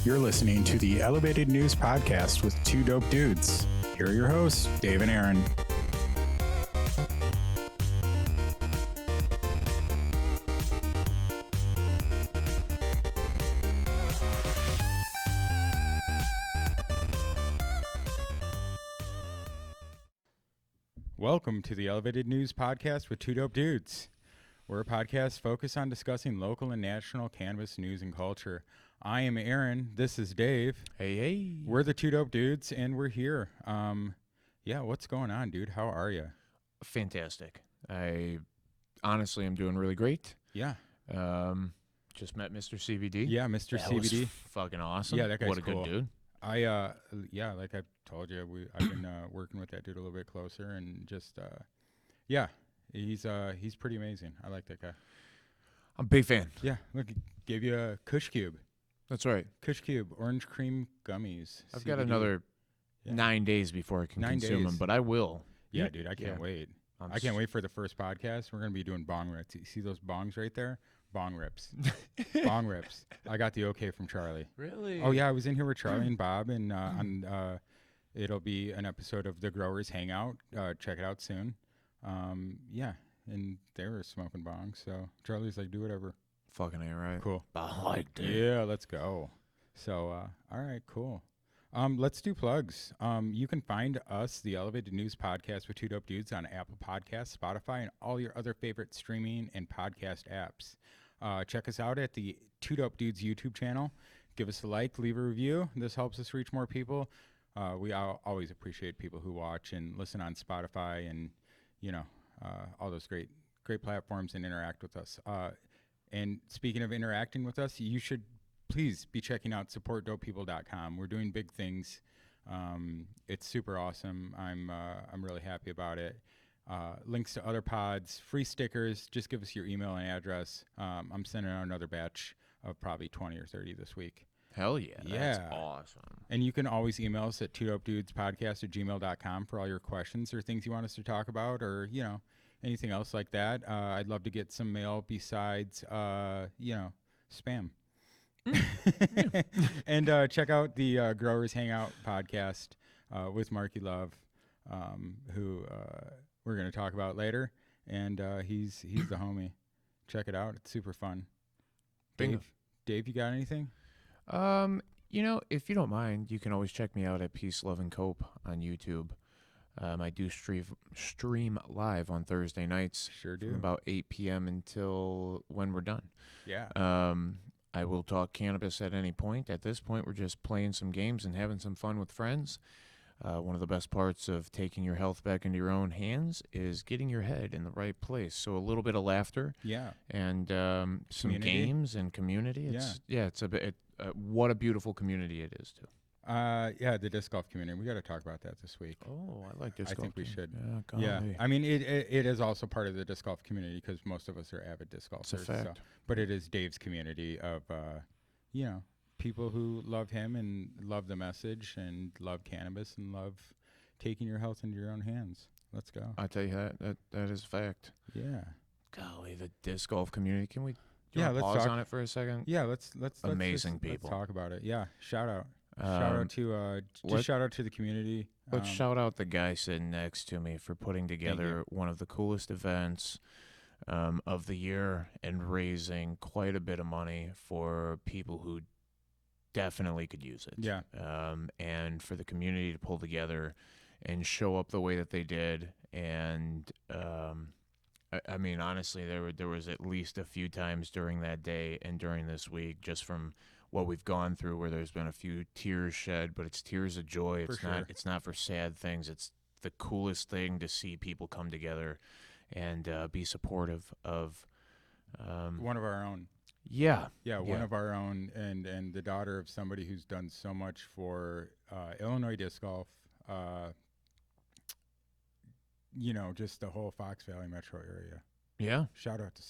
You're listening to the Elevated News Podcast with two dope dudes. Here are your hosts, Dave and Aaron. Welcome to the Elevated News Podcast with two dope dudes. We're a podcast focused on discussing local and national cannabis news and culture. I am Aaron. This is Dave. Hey. We're the two dope dudes, and we're here. What's going on, dude? How are you? Fantastic. I honestly am doing really great. Yeah. Just met Mr.CBD. Yeah, Mr.CBD. Fucking awesome. Yeah, that guy's What a cool. good dude. Like I told you, I've been working with that dude a little bit closer, and just, he's pretty amazing. I like that guy. I'm a big fan. Yeah, look, gave you a Kush Cube. That's right. Kush Cube, orange cream gummies. I've CBD. got another 9 days before I can consume them, but I will. Yeah, dude, I can't wait. I can't wait for the first podcast. We're going to be doing bong rips. You see those bongs right there? Bong rips. Bong rips. I got the okay from Charlie. Really? Oh, yeah, I was in here with Charlie and Bob, and it'll be an episode of The Growers Hangout. Check it out soon. And they were smoking bongs, so Charlie's like, do whatever. Fucking A, right? Cool. I like that. Yeah, let's go. So, all right, cool. Let's do plugs. You can find us, the Elevated News Podcast with two dope dudes, on Apple Podcasts, Spotify, and all your other favorite streaming and podcast apps. Check us out at the Two Dope Dudes YouTube channel. Give us a like, leave a review. This helps us reach more people. We always appreciate people who watch and listen on Spotify and, all those great platforms and interact with us. And speaking of interacting with us, you should please be checking out supportdopepeople.com. We're doing big things. It's super awesome. I'm really happy about it. Links to other pods, free stickers. Just give us your email and address. I'm sending out another batch of probably 20 or 30 this week. Hell yeah. That's awesome. And you can always email us at twodopedudespodcast@gmail.com for all your questions or things you want us to talk about, or, anything else like that. I'd love to get some mail besides, spam. And check out the Growers Hangout podcast with Marky Love, who we're going to talk about later. And he's the homie. Check it out. It's super fun. Dave, you got anything? If you don't mind, you can always check me out at Peace, Love, and Cope on YouTube. I do stream live on Thursday nights. Sure do. From about 8 p.m. until when we're done. Yeah. I will talk cannabis at any point. At this point, we're just playing some games and having some fun with friends. One of the best parts of taking your health back into your own hands is getting your head in the right place. So a little bit of laughter. Yeah. And some games and community. What a beautiful community it is, too. The disc golf community. We got to talk about that this week. Oh, I like disc golf. I think we should. Yeah. I mean, it is also part of the disc golf community because most of us are avid disc golfers. It's a fact. But it is Dave's community of, people who love him and love the message and love cannabis and love taking your health into your own hands. Let's go. I tell you that is a fact. Yeah. Golly, the disc golf community. Can we? Let's pause talk on it for a second. Yeah, let's amazing people. Let's talk about it. Yeah, shout out. Shout out to the community. Let's shout out the guy sitting next to me for putting together one of the coolest events of the year and raising quite a bit of money for people who definitely could use it. Yeah. And for the community to pull together and show up the way that they did. And I mean, honestly, there was at least a few times during that day and during this week, just from what we've gone through, where there's been a few tears shed, but it's tears of joy. It's not for sad things. It's the coolest thing to see people come together and be supportive of one of our own. Yeah, one of our own, and the daughter of somebody who's done so much for Illinois disc golf. Just the whole Fox Valley metro area. Yeah. Shout out to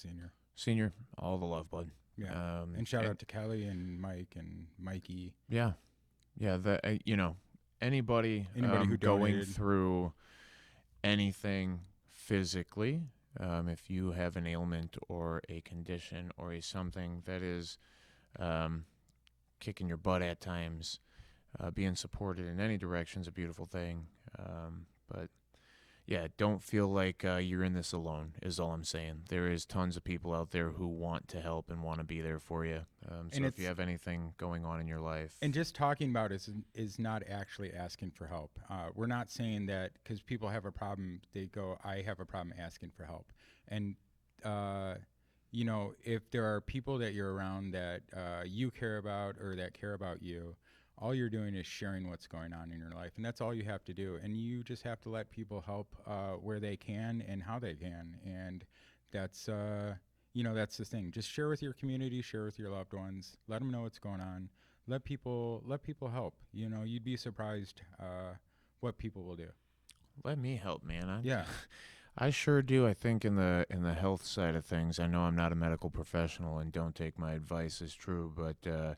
Senior, all the love, bud. Yeah. And shout out to Kelly and Mike and Mikey. Yeah. Yeah. Anybody who going donated. through anything physically, if you have an ailment or a condition or something that is kicking your butt at times. Being supported in any direction is a beautiful thing. But yeah, don't feel like you're in this alone, is all I'm saying. There is tons of people out there who want to help and want to be there for you. And So if you it's have anything going on in your life, and just talking about it is not actually asking for help. We're not saying that because people have a problem, they go, I have a problem asking for help. And, you know, if there are people that you're around that you care about or that care about you, all you're doing is sharing what's going on in your life. And that's all you have to do. And you just have to let people help where they can and how they can. And that's, you know, that's the thing. Just share with your community, share with your loved ones, let them know what's going on. Let people help. You know, you'd be surprised what people will do. let me help, man. Yeah, I sure do. I think in the health side of things, I know I'm not a medical professional and don't take my advice as true, but I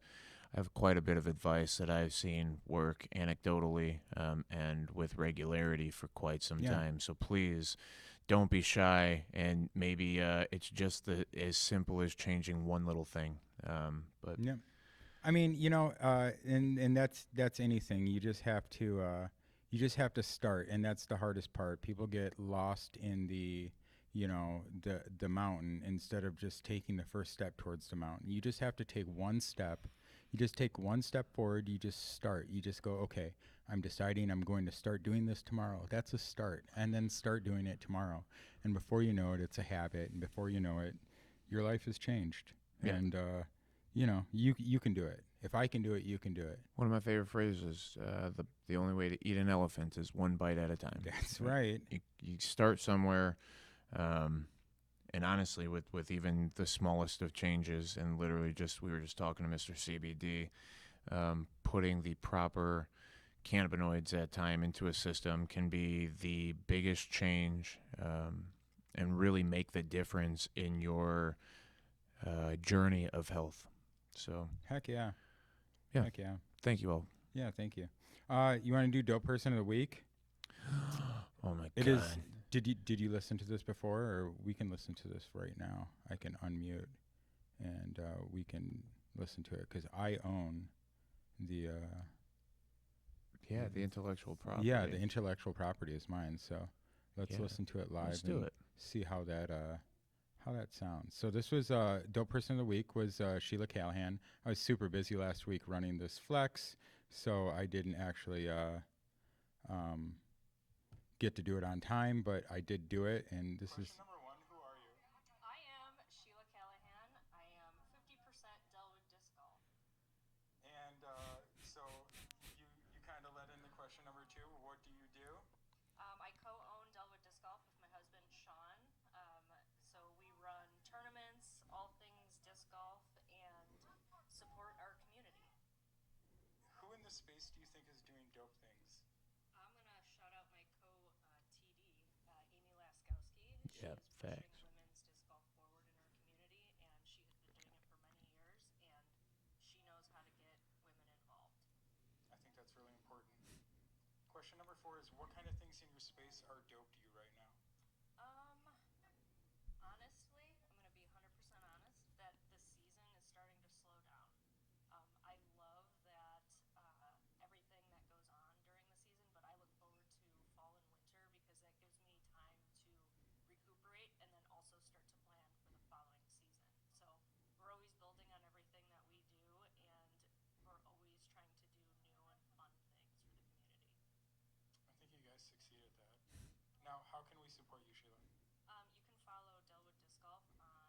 have quite a bit of advice that I've seen work anecdotally and with regularity for quite some yeah, time. So please don't be shy, and maybe it's just as simple as changing one little thing. But yeah. I mean, you know, and that's anything. You just have to start, and that's the hardest part. People get lost in the, you know, the mountain instead of just taking the first step towards the mountain. You just have to take one step. You just take one step forward. You just start. You just go, okay, I'm deciding I'm going to start doing this tomorrow. That's a start, and then start doing it tomorrow. And before you know it, it's a habit, and before you know it, your life has changed. yeah, And you know, you can do it. If I can do it, you can do it. one of my favorite phrases: the only way to eat an elephant is one bite at a time. That's right. You start somewhere. Um, and honestly, with even the smallest of changes, and literally just we were just talking to Mr.CBD, putting the proper cannabinoids at time into a system can be the biggest change, and really make the difference in your journey of health. So Heck yeah. yeah, Heck yeah. thank you all. Yeah, thank you. You want to do dope person of the week? Oh my It god. is. Did you listen to this before, or we can listen to this right now? I can unmute, and we can listen to it because I own the. Yeah, the intellectual property. Yeah, the intellectual property is mine. So let's Yeah, listen to it live let's do and it. see how that sounds. So this was dope person of the week was Sheila Callahan. I was super busy last week running this flex, so I didn't actually um, get to do it on time, but I did do it, and this is. Number one, who are you? I am Sheila Callahan. I am 50% Delwood Disc Golf. And so you kind of let in the question number two. What do you do? I co-own Delwood Disc Golf with my husband Sean. So we run tournaments, all things disc golf, and support our community. Who in the space do you think is doing dope things? I'm gonna shout out my co-TD, Amy Laskowski. She Yeah, is facts. pushing women's disc golf forward in our community, and she has been doing it for many years, and she knows how to get women involved. I think that's really important. Question number four is what kind of things in your space are dope to you right now? Honestly, I'm gonna be 100% honest that the season is starting to slow down. I love that everything that goes on during the season, but I look forward to fall and winter because that gives me time to recuperate and then also start to plan for the following season. So we're always building on everything that we do, and we're always trying to do new and fun things for the community. I think you guys succeed at that. Now, how can we support you, Sheila? You can follow Delwood Disc Golf on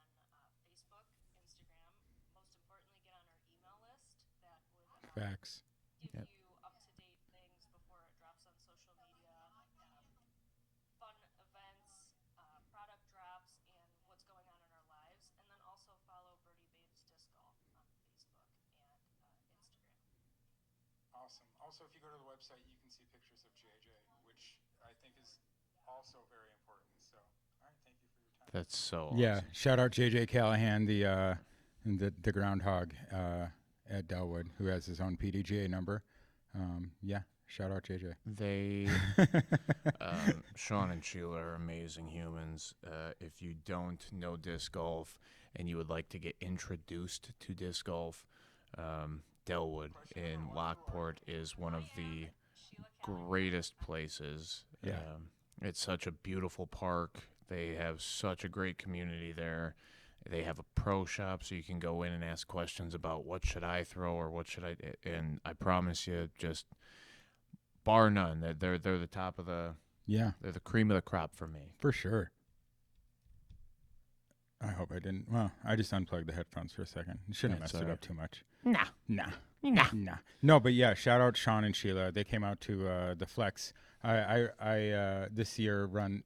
Facebook, Instagram. Most importantly, get on our email list. That would Facts. give Yep. you up-to-date things before it drops on social media, fun events, product drops, and what's going on in our lives. And then also follow Birdie Babes Disc Golf on Facebook and Instagram. Awesome. Also, if you go to the website, you can see pictures of JJ, which I think is also very important. So, all right, thank you for your time. That's so Yeah, awesome. shout out JJ Callahan, the groundhog at Delwood, who has his own PDGA number. Yeah, shout out JJ. They, Sean and Sheila are amazing humans. If you don't know disc golf and you would like to get introduced to disc golf, Delwood in Lockport is one of the greatest places. Yeah. It's such a beautiful park. They have such a great community there. They have a pro shop, so you can go in and ask questions about what should I throw or what should I. And I promise you, just bar none, they're the top of the. Yeah, They're the cream of the crop for me. for sure. I hope I didn't. Well, I just unplugged the headphones for a second. You shouldn't have That's messed it all up too much. Nah. Nah. No, but yeah, shout out Sean and Sheila. They came out to the Flex. I this year ran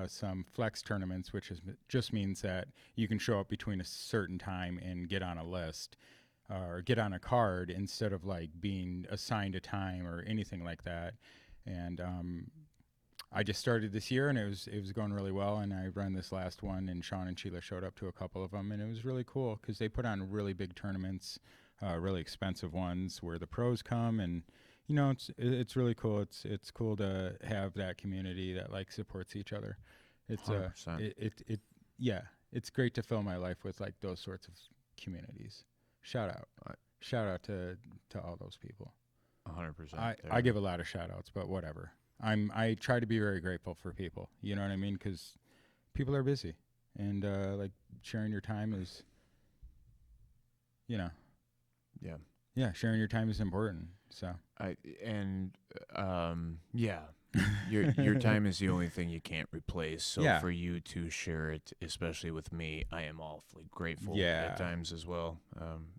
some Flex tournaments, which just means that you can show up between a certain time and get on a list or get on a card instead of like being assigned a time or anything like that. And I just started this year, and it was going really well. And I ran this last one, and Sean and Sheila showed up to a couple of them, and it was really cool because they put on really big tournaments, really expensive ones where the pros come, and you know it's really cool. It's cool to have that community that like supports each other. It's 100%. Yeah, it's great to fill my life with like those sorts of communities. Shout out to all those people. 100%. I give a lot of shout outs, but whatever. I try to be very grateful for people. You know what I mean? Because people are busy, and like sharing your time is, you know, yeah, sharing your time is important. So yeah, your time is the only thing you can't replace. So Yeah. for you to share it, especially with me, I am awfully grateful Yeah. at times as well.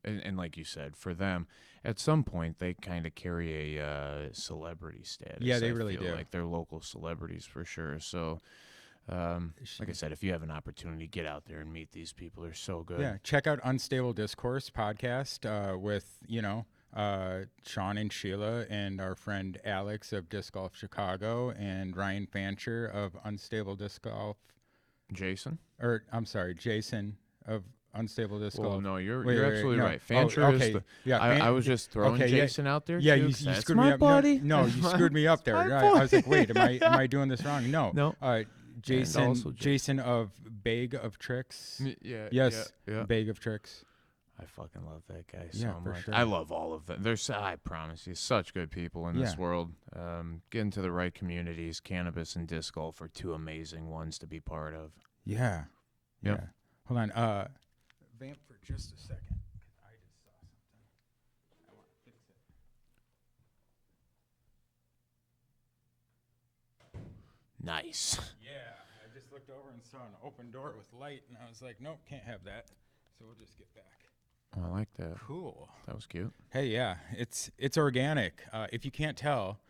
And like you said, for them, at some point they kind of carry a celebrity status. Yeah, they I really feel do. Like they're local celebrities for sure. So. Like I said, if you have an opportunity, get out there and meet these people. They're so good. Yeah, check out Unstable Discourse podcast with Sean and Sheila and our friend Alex of Disc Golf Chicago and Ryan Fancher of Unstable Disc Golf. Jason? Or I'm sorry, Jason of Unstable Disc Well, Golf. no, you're Wait, absolutely no. right. Fancher Oh, is okay. the. Yeah, I was just throwing okay, yeah. Jason out there. Yeah, too, you 'cause that's screwed me my up. buddy. No, you screwed me up there. my I was like, wait, am I doing this wrong? No. No. also Jason of Bag of Tricks. Yeah. Yes, Yeah. Bag of Tricks. I fucking love that guy Yeah, so for much. sure. I love all of them. I promise you, such good people in this Yeah. world. Get into the right communities. Cannabis and disc golf are two amazing ones to be part of. Yeah. Yep. Yeah. Hold on. Vamp for just a second. 'Cause I just saw something. I want to fix it. Nice. Yeah. I just looked over and saw an open door with light, and I was like, nope, can't have that. So we'll just get back. I like that. Cool. That was cute. Hey, yeah, it's organic. If you can't tell,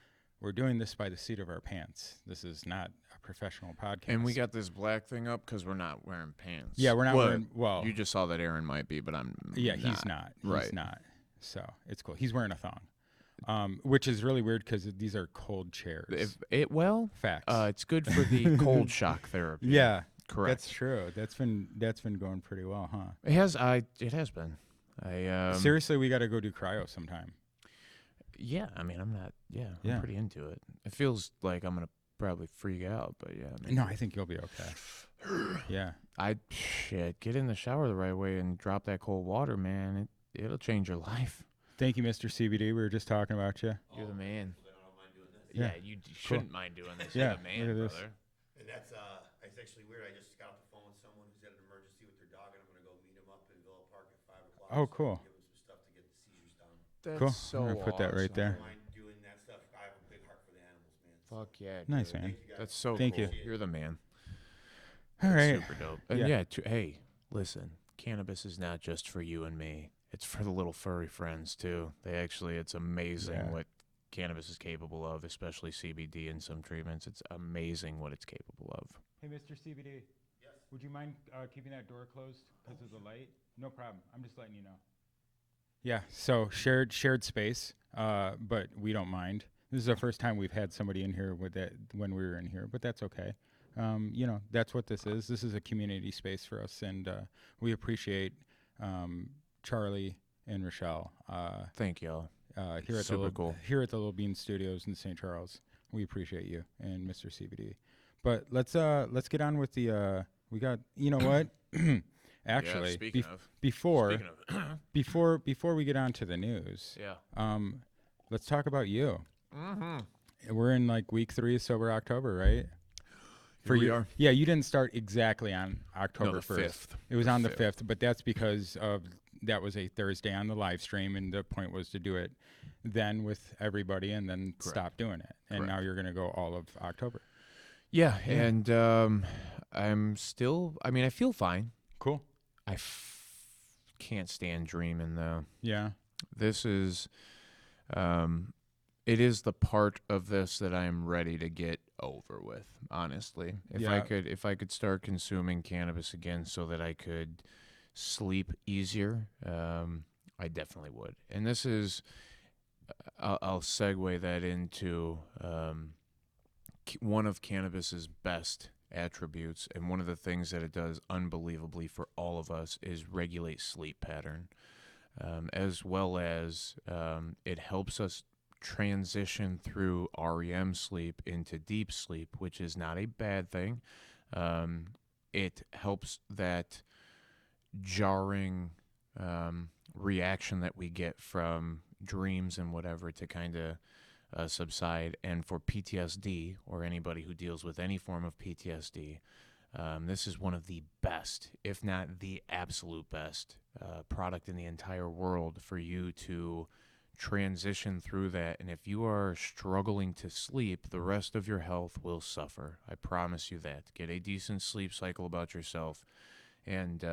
we're doing this by the seat of our pants. This is not a professional podcast. And we got this black thing up because we're not wearing pants. Yeah, we're not wearing. Well, You just saw that Aaron might be, but I'm. yeah, he's not. Right. He's not. So it's cool. He's wearing a thong, which is really weird because these are cold chairs. Facts. It's good for the cold shock therapy. Yeah, correct. That's true. That's been going pretty well, huh? It has. It has been. Seriously, we got to go do cryo sometime. Yeah, I mean, I'm not. Yeah, Yeah. I'm pretty into it. It feels like I'm gonna probably freak out, but yeah. I mean, No, I think you'll be okay. Yeah. Get in the shower the right way and drop that cold water, man. It'll change your life. Thank you, Mr.CBD. We were just talking about you. You're the man. So then I don't mind doing this. Yeah, Yeah. you shouldn't mind doing this. Yeah, You're the man, look at this. brother. And that's it's actually weird. I just got off the phone with someone who's had an emergency with their dog, and I'm gonna go meet him up in Villa Park at 5:00. Oh, cool. Give him some stuff to get the seizures down. That's Cool. so I'm gonna put that right I there. don't mind doing that stuff. I have a big heart for the animals, man. So Fuck yeah. Nice, dude. man. thank you guys. That's so Thank cool. you. You're the man. All That's right. super dope. And Yeah. hey, listen, cannabis is not just for you and me. It's for the little furry friends too. It's amazing Yeah. what cannabis is capable of, especially CBD in some treatments. It's amazing what it's capable of. Hey, Mr.CBD. Yes. Would you mind keeping that door closed because of the light? No problem. I'm just letting you know. Yeah. So shared space, but we don't mind. This is the first time we've had somebody in here with that when we were in here, but that's okay. That's what this is. This is a community space for us, and we appreciate Charlie and Rochelle Thank y'all. here at Super cool. here at the Little Bean Studios in St. Charles. We appreciate you and Mr.CBD. But let's get on with the we got, you know what? Actually, speaking of. before Speaking of. before we get on to the news, Yeah. let's talk about you. Mm-hmm. We're in like week 3 of Sober October, right? Here we you, are. yeah, you didn't start exactly on October No, the 1st. 5th. It was The on the 5th. 5th, but that's because of that was a Thursday on the live stream, and the point was to do it then with everybody and then stop doing it. And now you're going to go all of October. Yeah, and I'm still, I mean, I feel fine. Cool. I can't stand dreaming, though. Yeah. This is, it is the part of this that I'm ready to get over with, honestly. If I could start consuming cannabis again so that I could sleep easier, I definitely would. And this is, I'll segue that into one of cannabis's best attributes, and one of the things that it does unbelievably for all of us is regulate sleep pattern, as well as it helps us transition through REM sleep into deep sleep, which is not a bad thing. It helps that jarring reaction that we get from dreams and whatever to kind of subside. And for PTSD, or anybody who deals with any form of PTSD, this is one of the best, if not the absolute best, product in the entire world for you to transition through that. And if you are struggling to sleep, the rest of your health will suffer. I promise you that. Get a decent sleep cycle about yourself, and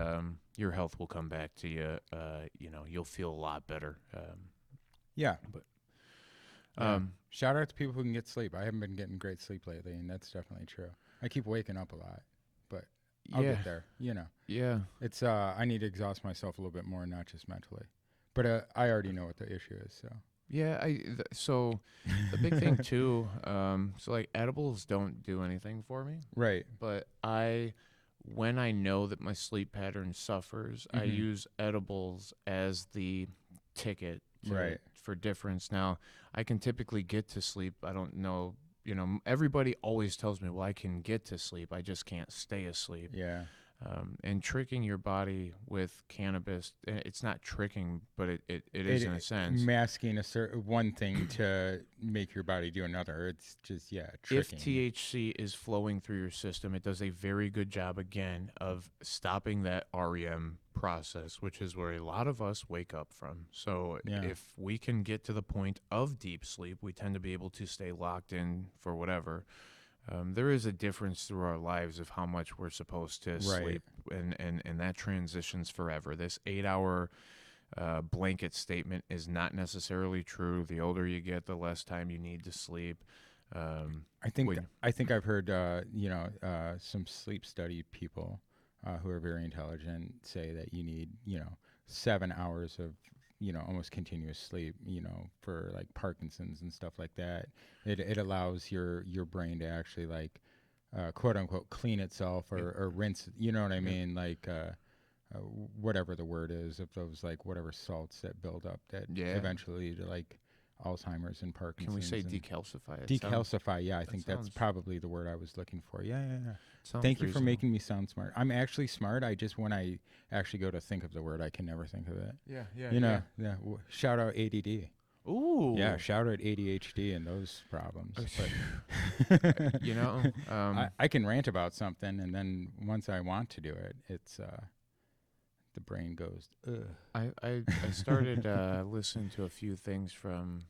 your health will come back to you. You'll feel a lot better. Shout out to people who can get sleep. I haven't been getting great sleep lately, and that's definitely true. I keep waking up a lot, but I'll get there. Yeah. It's I need to exhaust myself a little bit more, not just mentally. But I already know what the issue is. So yeah, so the big thing too. So like edibles don't do anything for me, right? But when I know that my sleep pattern suffers, I use edibles as the ticket for difference. Now, I can typically get to sleep. I don't know, everybody always tells me, well, I can get to sleep. I just can't stay asleep. Yeah. And tricking your body with cannabis, it's not tricking, but it is in a sense. Masking one thing to make your body do another. It's just, tricking. If THC is flowing through your system, it does a very good job, again, of stopping that REM process, which is where a lot of us wake up from. So if we can get to the point of deep sleep, we tend to be able to stay locked in for whatever. There is a difference through our lives of how much we're supposed to sleep, and that transitions forever. This 8-hour blanket statement is not necessarily true. The older you get, the less time you need to sleep. I think I've heard some sleep study people who are very intelligent say that you need 7 hours of almost continuous sleep, for like Parkinson's and stuff like that. It allows your brain to actually like, quote unquote, clean itself or rinse, you know what I mean? Like, whatever the word is, of those like whatever salts that build up that eventually lead to like Alzheimer's and Parkinson's. Can we say decalcify? Decalcify, I think that's probably the word I was looking for. Yeah. Thank you reasonable. for making me sound smart. I'm actually smart. I just, when I actually go to think of the word, I can never think of it. Yeah. Shout out ADD. Ooh. Yeah, shout out ADHD and those problems. But, I can rant about something, and then once I want to do it, it's the brain goes, ugh. I started listening to a few things from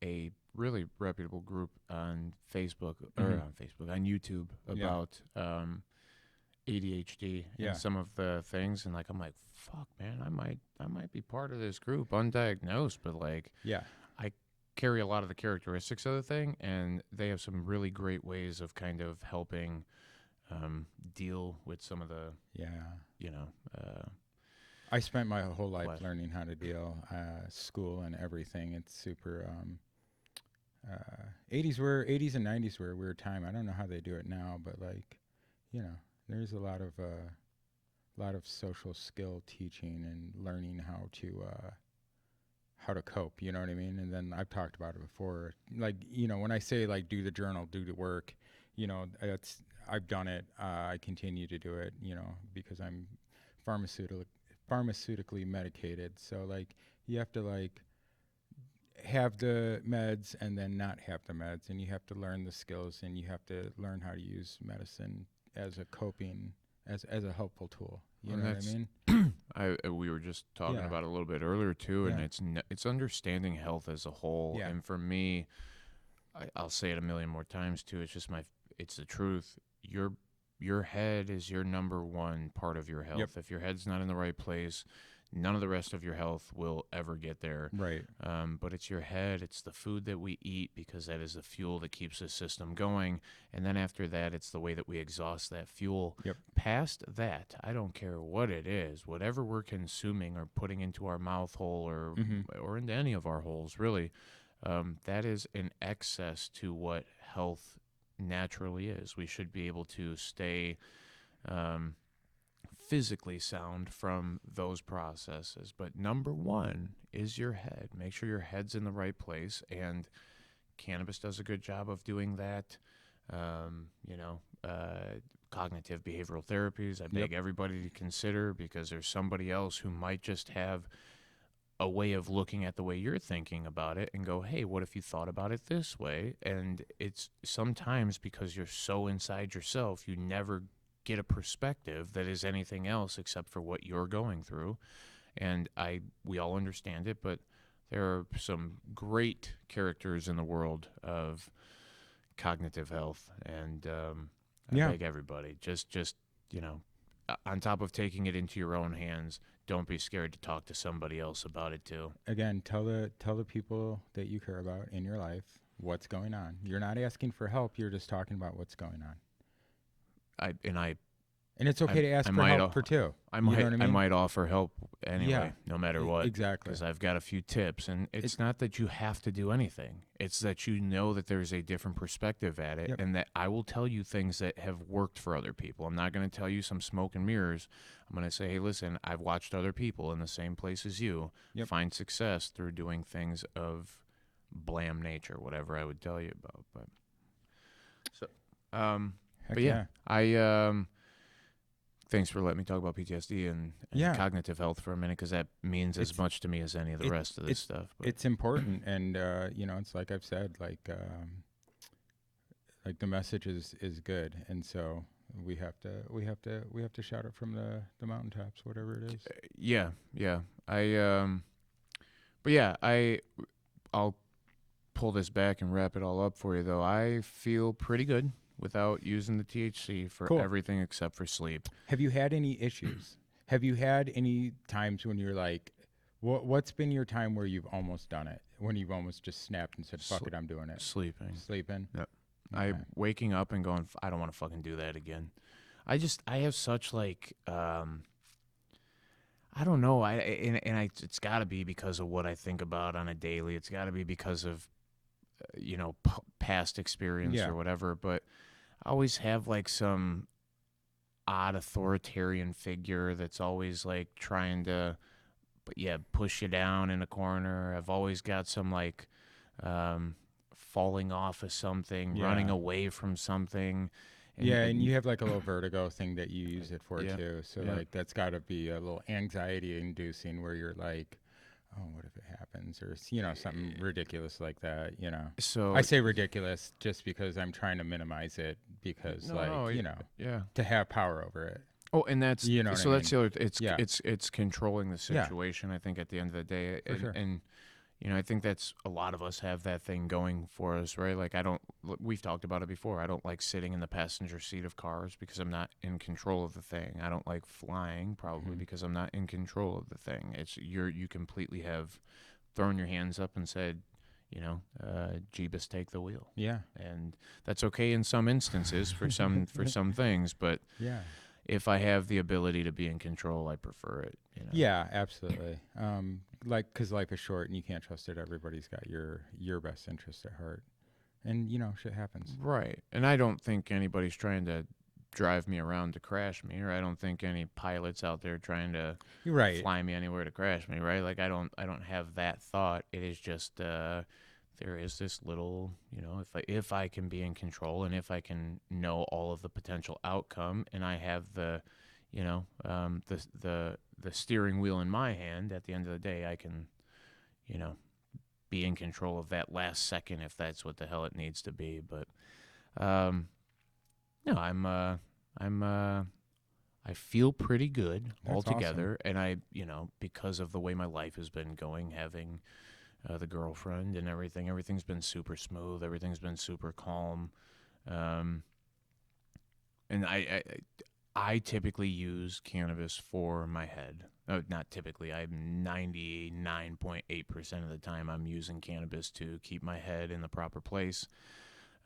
a really reputable group on Facebook, on YouTube about ADHD and some of the things, and like I'm like, fuck, man, I might be part of this group, undiagnosed, but like, I carry a lot of the characteristics of the thing, and they have some really great ways of kind of helping deal with some of the I spent my whole life learning how to deal, school and everything. It's super 80s and 90s were a weird time. I don't know how they do it now, but like, there's a lot of social skill teaching and learning how to cope, you know what I mean? And then I've talked about it before. Like, when I say like do the journal, do the work, I've done it. I continue to do it, because I'm pharmaceutically medicated. So like you have to like have the meds and then not have the meds, and you have to learn the skills, and you have to learn how to use medicine as a coping, as a helpful tool. You And know what I that's- mean? We were just talking Yeah. about it a little bit earlier too, and Yeah. it's understanding health as a whole. Yeah. And for me, I'll say it a million more times too. It's just it's the truth. Your head is your number one part of your health. Yep. If your head's not in the right place, none of the rest of your health will ever get there. Right. But it's your head, it's the food that we eat, because that is the fuel that keeps the system going. And then after that, it's the way that we exhaust that fuel. Yep. Past that, I don't care what it is, whatever we're consuming or putting into our mouth hole or into any of our holes, really, that is in excess to what health naturally is. We should be able to stay physically sound from those processes. But number one is your head. Make sure your head's in the right place, and cannabis does a good job of doing that. Cognitive behavioral therapies, I beg everybody to consider, because there's somebody else who might just have a way of looking at the way you're thinking about it and go, hey, what if you thought about it this way? And it's sometimes because you're so inside yourself, you never get a perspective that is anything else except for what you're going through. And we all understand it, but there are some great characters in the world of cognitive health. And I beg everybody, just on top of taking it into your own hands, don't be scared to talk to somebody else about it too. Again, tell the people that you care about in your life what's going on. You're not asking for help. You're just talking about what's going on. And it's okay to ask for help for too. I You know what I mean? I might offer help anyway, no matter what. Exactly. Because I've got a few tips, and it's not that you have to do anything. It's that you know that there's a different perspective at it, and that I will tell you things that have worked for other people. I'm not going to tell you some smoke and mirrors. I'm going to say, hey, listen, I've watched other people in the same place as you find success through doing things of blam nature, whatever I would tell you about. Thanks for letting me talk about PTSD and cognitive health for a minute, because that means as much to me as any of the rest of this stuff. But. It's important, and it's like I've said, like the message is good, and so we have to shout it from the mountaintops, whatever it is. I'll pull this back and wrap it all up for you, though. I feel pretty good without using the THC for everything except for sleep. Have you had any issues? Have you had any times when you're like, what's been your time where you've almost done it? When you've almost just snapped and said, fuck it, I'm doing it. Sleeping. Yep. Okay. Waking up and going, I don't want to fucking do that again. I have such like, I don't know. It's got to be because of what I think about on a daily. It's got to be because of, past experience or whatever. But I always have like some odd authoritarian figure that's always like trying to, push you down in a corner. I've always got some like falling off of something, running away from something. And you have like a little vertigo thing that you use it for too. So like that's got to be a little anxiety inducing, where you're like, oh, what if it happens, or something ridiculous like that. So I say ridiculous just because I'm trying to minimize it, because to have power over it. Oh, and that's that's the other. It's controlling the Yeah. situation. I think at the end of the day, For sure. and I think that's a lot of us have that thing going for us, right? Like we've talked about it before. I don't like sitting in the passenger seat of cars because I'm not in control of the thing. I don't like flying probably because I'm not in control of the thing. You completely have thrown your hands up and said, Jeebus, take the wheel. Yeah. And that's okay in some instances for some things, but if I have the ability to be in control, I prefer it. Yeah, absolutely. Because life is short and you can't trust that everybody's got your best interest at heart. And, shit happens. Right. And I don't think anybody's trying to drive me around to crash me, or I don't think any pilot's out there trying to fly me anywhere to crash me, right? Like I don't have that thought. It is just there is this little, if I can be in control and if I can know all of the potential outcome, and I have the the steering wheel in my hand. At the end of the day, I can, be in control of that last second if that's what the hell it needs to be. But no, I feel pretty good That's altogether, and I, because of the way my life has been going, having the girlfriend and everything's been super smooth. Everything's been super calm. And I typically use cannabis for my head. Not typically. I'm 99.8% of the time I'm using cannabis to keep my head in the proper place.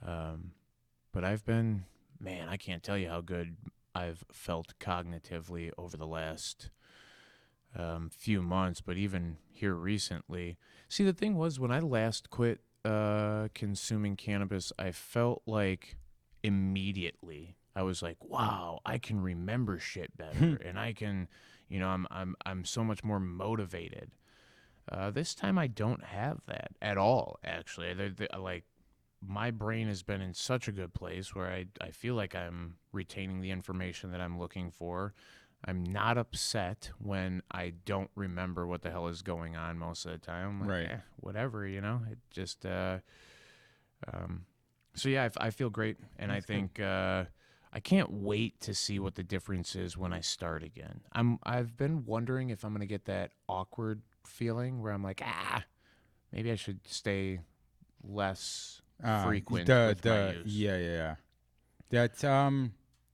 But I've been, man, I can't tell you how good I've felt cognitively over the last few months, but even here recently. See, the thing was, when I last quit consuming cannabis, I felt like immediately I was like, wow, I can remember shit better, and I can, I'm so much more motivated. This time I don't have that at all, actually. Like, my brain has been in such a good place where I feel like I'm retaining the information that I'm looking for. I'm not upset when I don't remember what the hell is going on most of the time. I'm like, Right. whatever, It just, so yeah, I feel great. And That's I think, I can't wait to see what the difference is when I start again. I've been wondering if I'm going to get that awkward feeling where I'm like, maybe I should stay less frequent with my use. Yeah. That's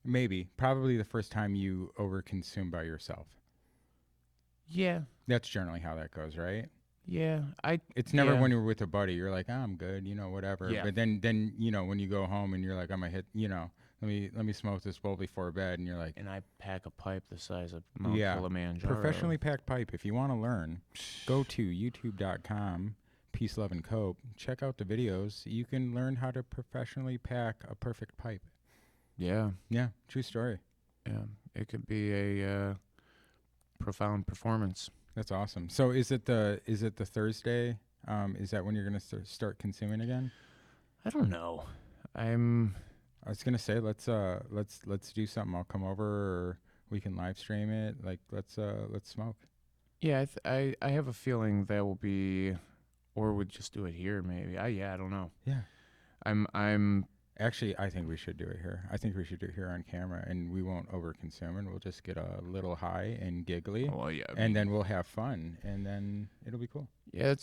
maybe probably the first time you overconsume by yourself. Yeah. That's generally how that goes, right? Yeah. It's never when you're with a buddy. You're like, I'm good, whatever. Yeah. But then when you go home and you're like, I'm gonna hit, let me smoke this bowl before bed, and you're like, and I pack a pipe the size of Mount Kilimanjaro. Professionally packed pipe. If you want to learn, go to youtube.com, Peace, Love, and Cope. Check out the videos. You can learn how to professionally pack a perfect pipe. Yeah. Yeah, true story. Yeah. It could be a profound performance. That's awesome. So is it the Thursday? Is that when you're gonna start consuming again? I don't know. I was gonna say let's do something. I'll come over, or we can live stream it. Like let's smoke. Yeah, I have a feeling that will be, or we'd just do it here maybe. I don't know. Yeah. I'm Actually, I think we should do it here. I think we should do it here on camera, and we won't overconsume, and we'll just get a little high and giggly, well, yeah. and then we'll have fun, and then it'll be cool. Yeah,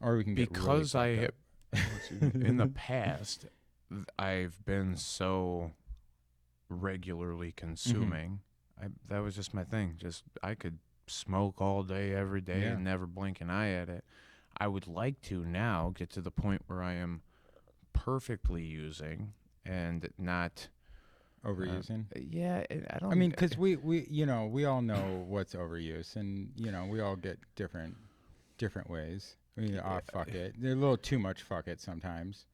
Or we can get because really I fucked have in the past I've been so regularly consuming. That was just my thing. Just I could smoke all day, every day, and never blink an eye at it. I would like to now get to the point where I am perfectly using and not overusing. I don't. I mean, because we all know what's overuse, and we all get different ways. I mean, fuck it. They're a little too much fuck it sometimes.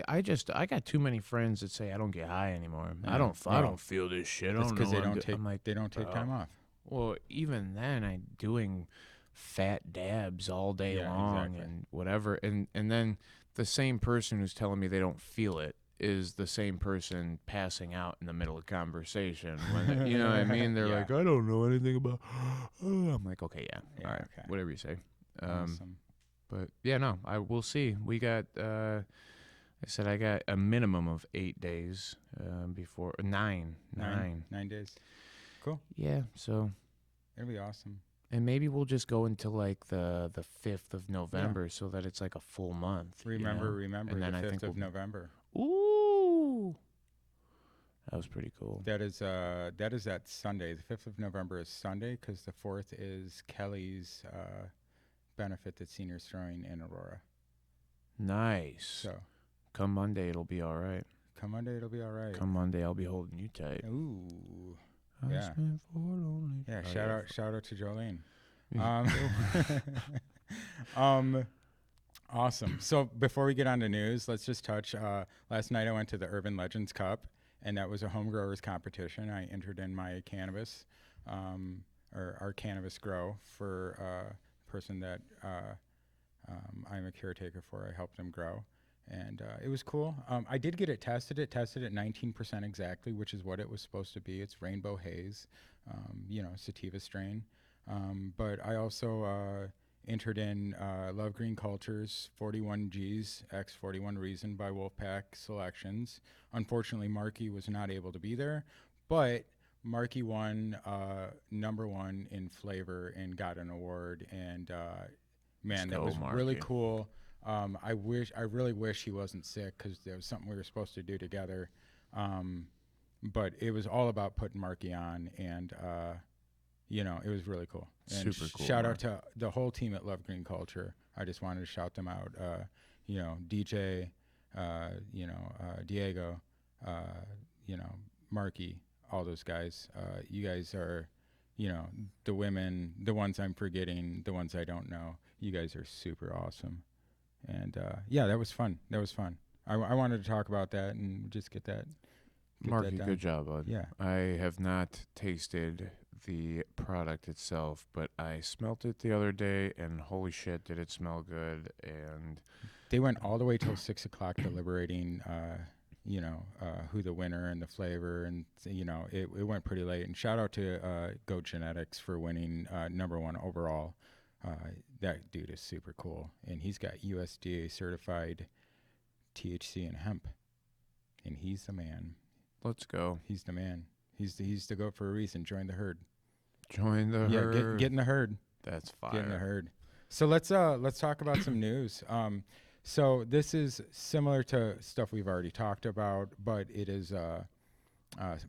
I got too many friends that say I don't get high anymore. Yeah. I don't feel this shit. That's because they don't take bro. time off. Well, even then, I'm doing fat dabs all day long and whatever, and then the same person who's telling me they don't feel it is the same person passing out in the middle of conversation. When you know what I mean? They're like, I don't know anything about. I'm like, okay, all right, okay. whatever you say. Awesome. But yeah, no, we'll see. We got. I said I got a minimum of 8 days before 9 days. Cool. Yeah, so it'll be awesome. And maybe we'll just go until like the 5th of November so that it's like a full month. Remember, and then the 5th of November. Ooh. That was pretty cool. That is that Sunday. The 5th of November is Sunday because the 4th is Kelly's benefit that seniors throwing in Aurora. Nice. So come Monday, it'll be all right. Come Monday, I'll be holding you tight. Ooh. Yeah. Yeah. Shout out to Jolene. Awesome. So before we get on to news, let's just touch. Last night I went to the Urban Legends Cup, and that was a home growers competition. I entered in my cannabis, or our cannabis grow for a person that I'm a caretaker for. I helped them grow, And it was cool. I did get it tested. It tested at 19% exactly, which is what it was supposed to be. It's rainbow haze, sativa strain. But I also entered in Love Green Culture's 41 G's X41 Reason by Wolfpack Selections. Unfortunately, Marky was not able to be there, but Marky won number one in flavor and got an award. And man, that was really cool. I really wish he wasn't sick because there was something we were supposed to do together. But it was all about putting Marky on, and it was really cool. And Super cool. Shout out to the whole team at Love Green Culture. I just wanted to shout them out. DJ, Diego, Marky, all those guys. You guys are, the women, the ones I'm forgetting, the ones I don't know. You guys are super awesome. And that was fun. I wanted to talk about that and just get that. Marky, good job, bud. Yeah. I have not tasted the product itself, but I smelt it the other day, and holy shit, did it smell good. And they went all the way till 6 o'clock deliberating, who the winner and the flavor, and, it went pretty late. And shout out to Goat Genetics for winning number one overall. That dude is super cool, and he's got USDA certified THC and hemp, and he's the man. Let's go. He's the man. He's the goat for a reason. Join the herd. Join the herd. Get in the herd. That's fire. Get in the herd. So let's talk about some news. So this is similar to stuff we've already talked about, but it is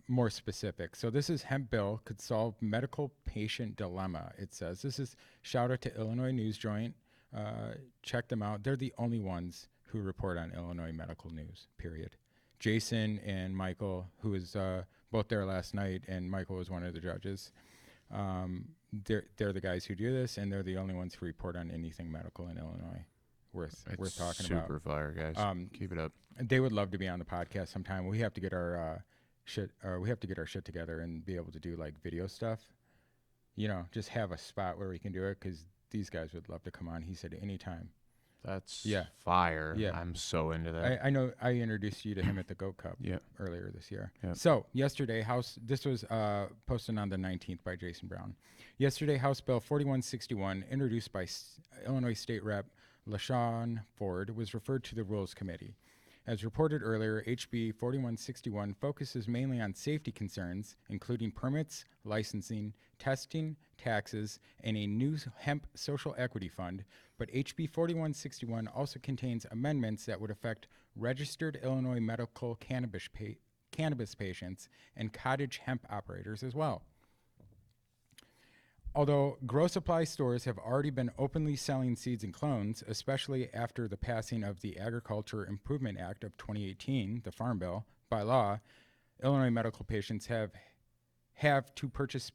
more specific. So this is hemp bill could solve medical patient dilemma. It says this is shout out to Illinois News Joint. Check them out. They're the only ones who report on Illinois medical news. Period. Jason and Michael, who was both there last night, and Michael was one of the judges. They're the guys who do this, and they're the only ones who report on anything medical in Illinois worth talking about. Super fire, guys. Keep it up. They would love to be on the podcast sometime. We have to get our shit together and be able to do like video stuff. Just have a spot where we can do it, because these guys would love to come on. He said anytime. That's fire. Yeah. I'm so into that. I know I introduced you to him at the Goat Cup earlier this year. Yep. So yesterday, this was posted on the 19th by Jason Brown. Yesterday, House Bill 4161, introduced by Illinois State Rep. LaShawn Ford, was referred to the Rules Committee. As reported earlier, HB 4161 focuses mainly on safety concerns, including permits, licensing, testing, taxes, and a new hemp social equity fund, but HB 4161 also contains amendments that would affect registered Illinois medical cannabis patients and cottage hemp operators as well. Although grow supply stores have already been openly selling seeds and clones, especially after the passing of the Agriculture Improvement Act of 2018, the Farm Bill, by law, Illinois medical patients have to purchase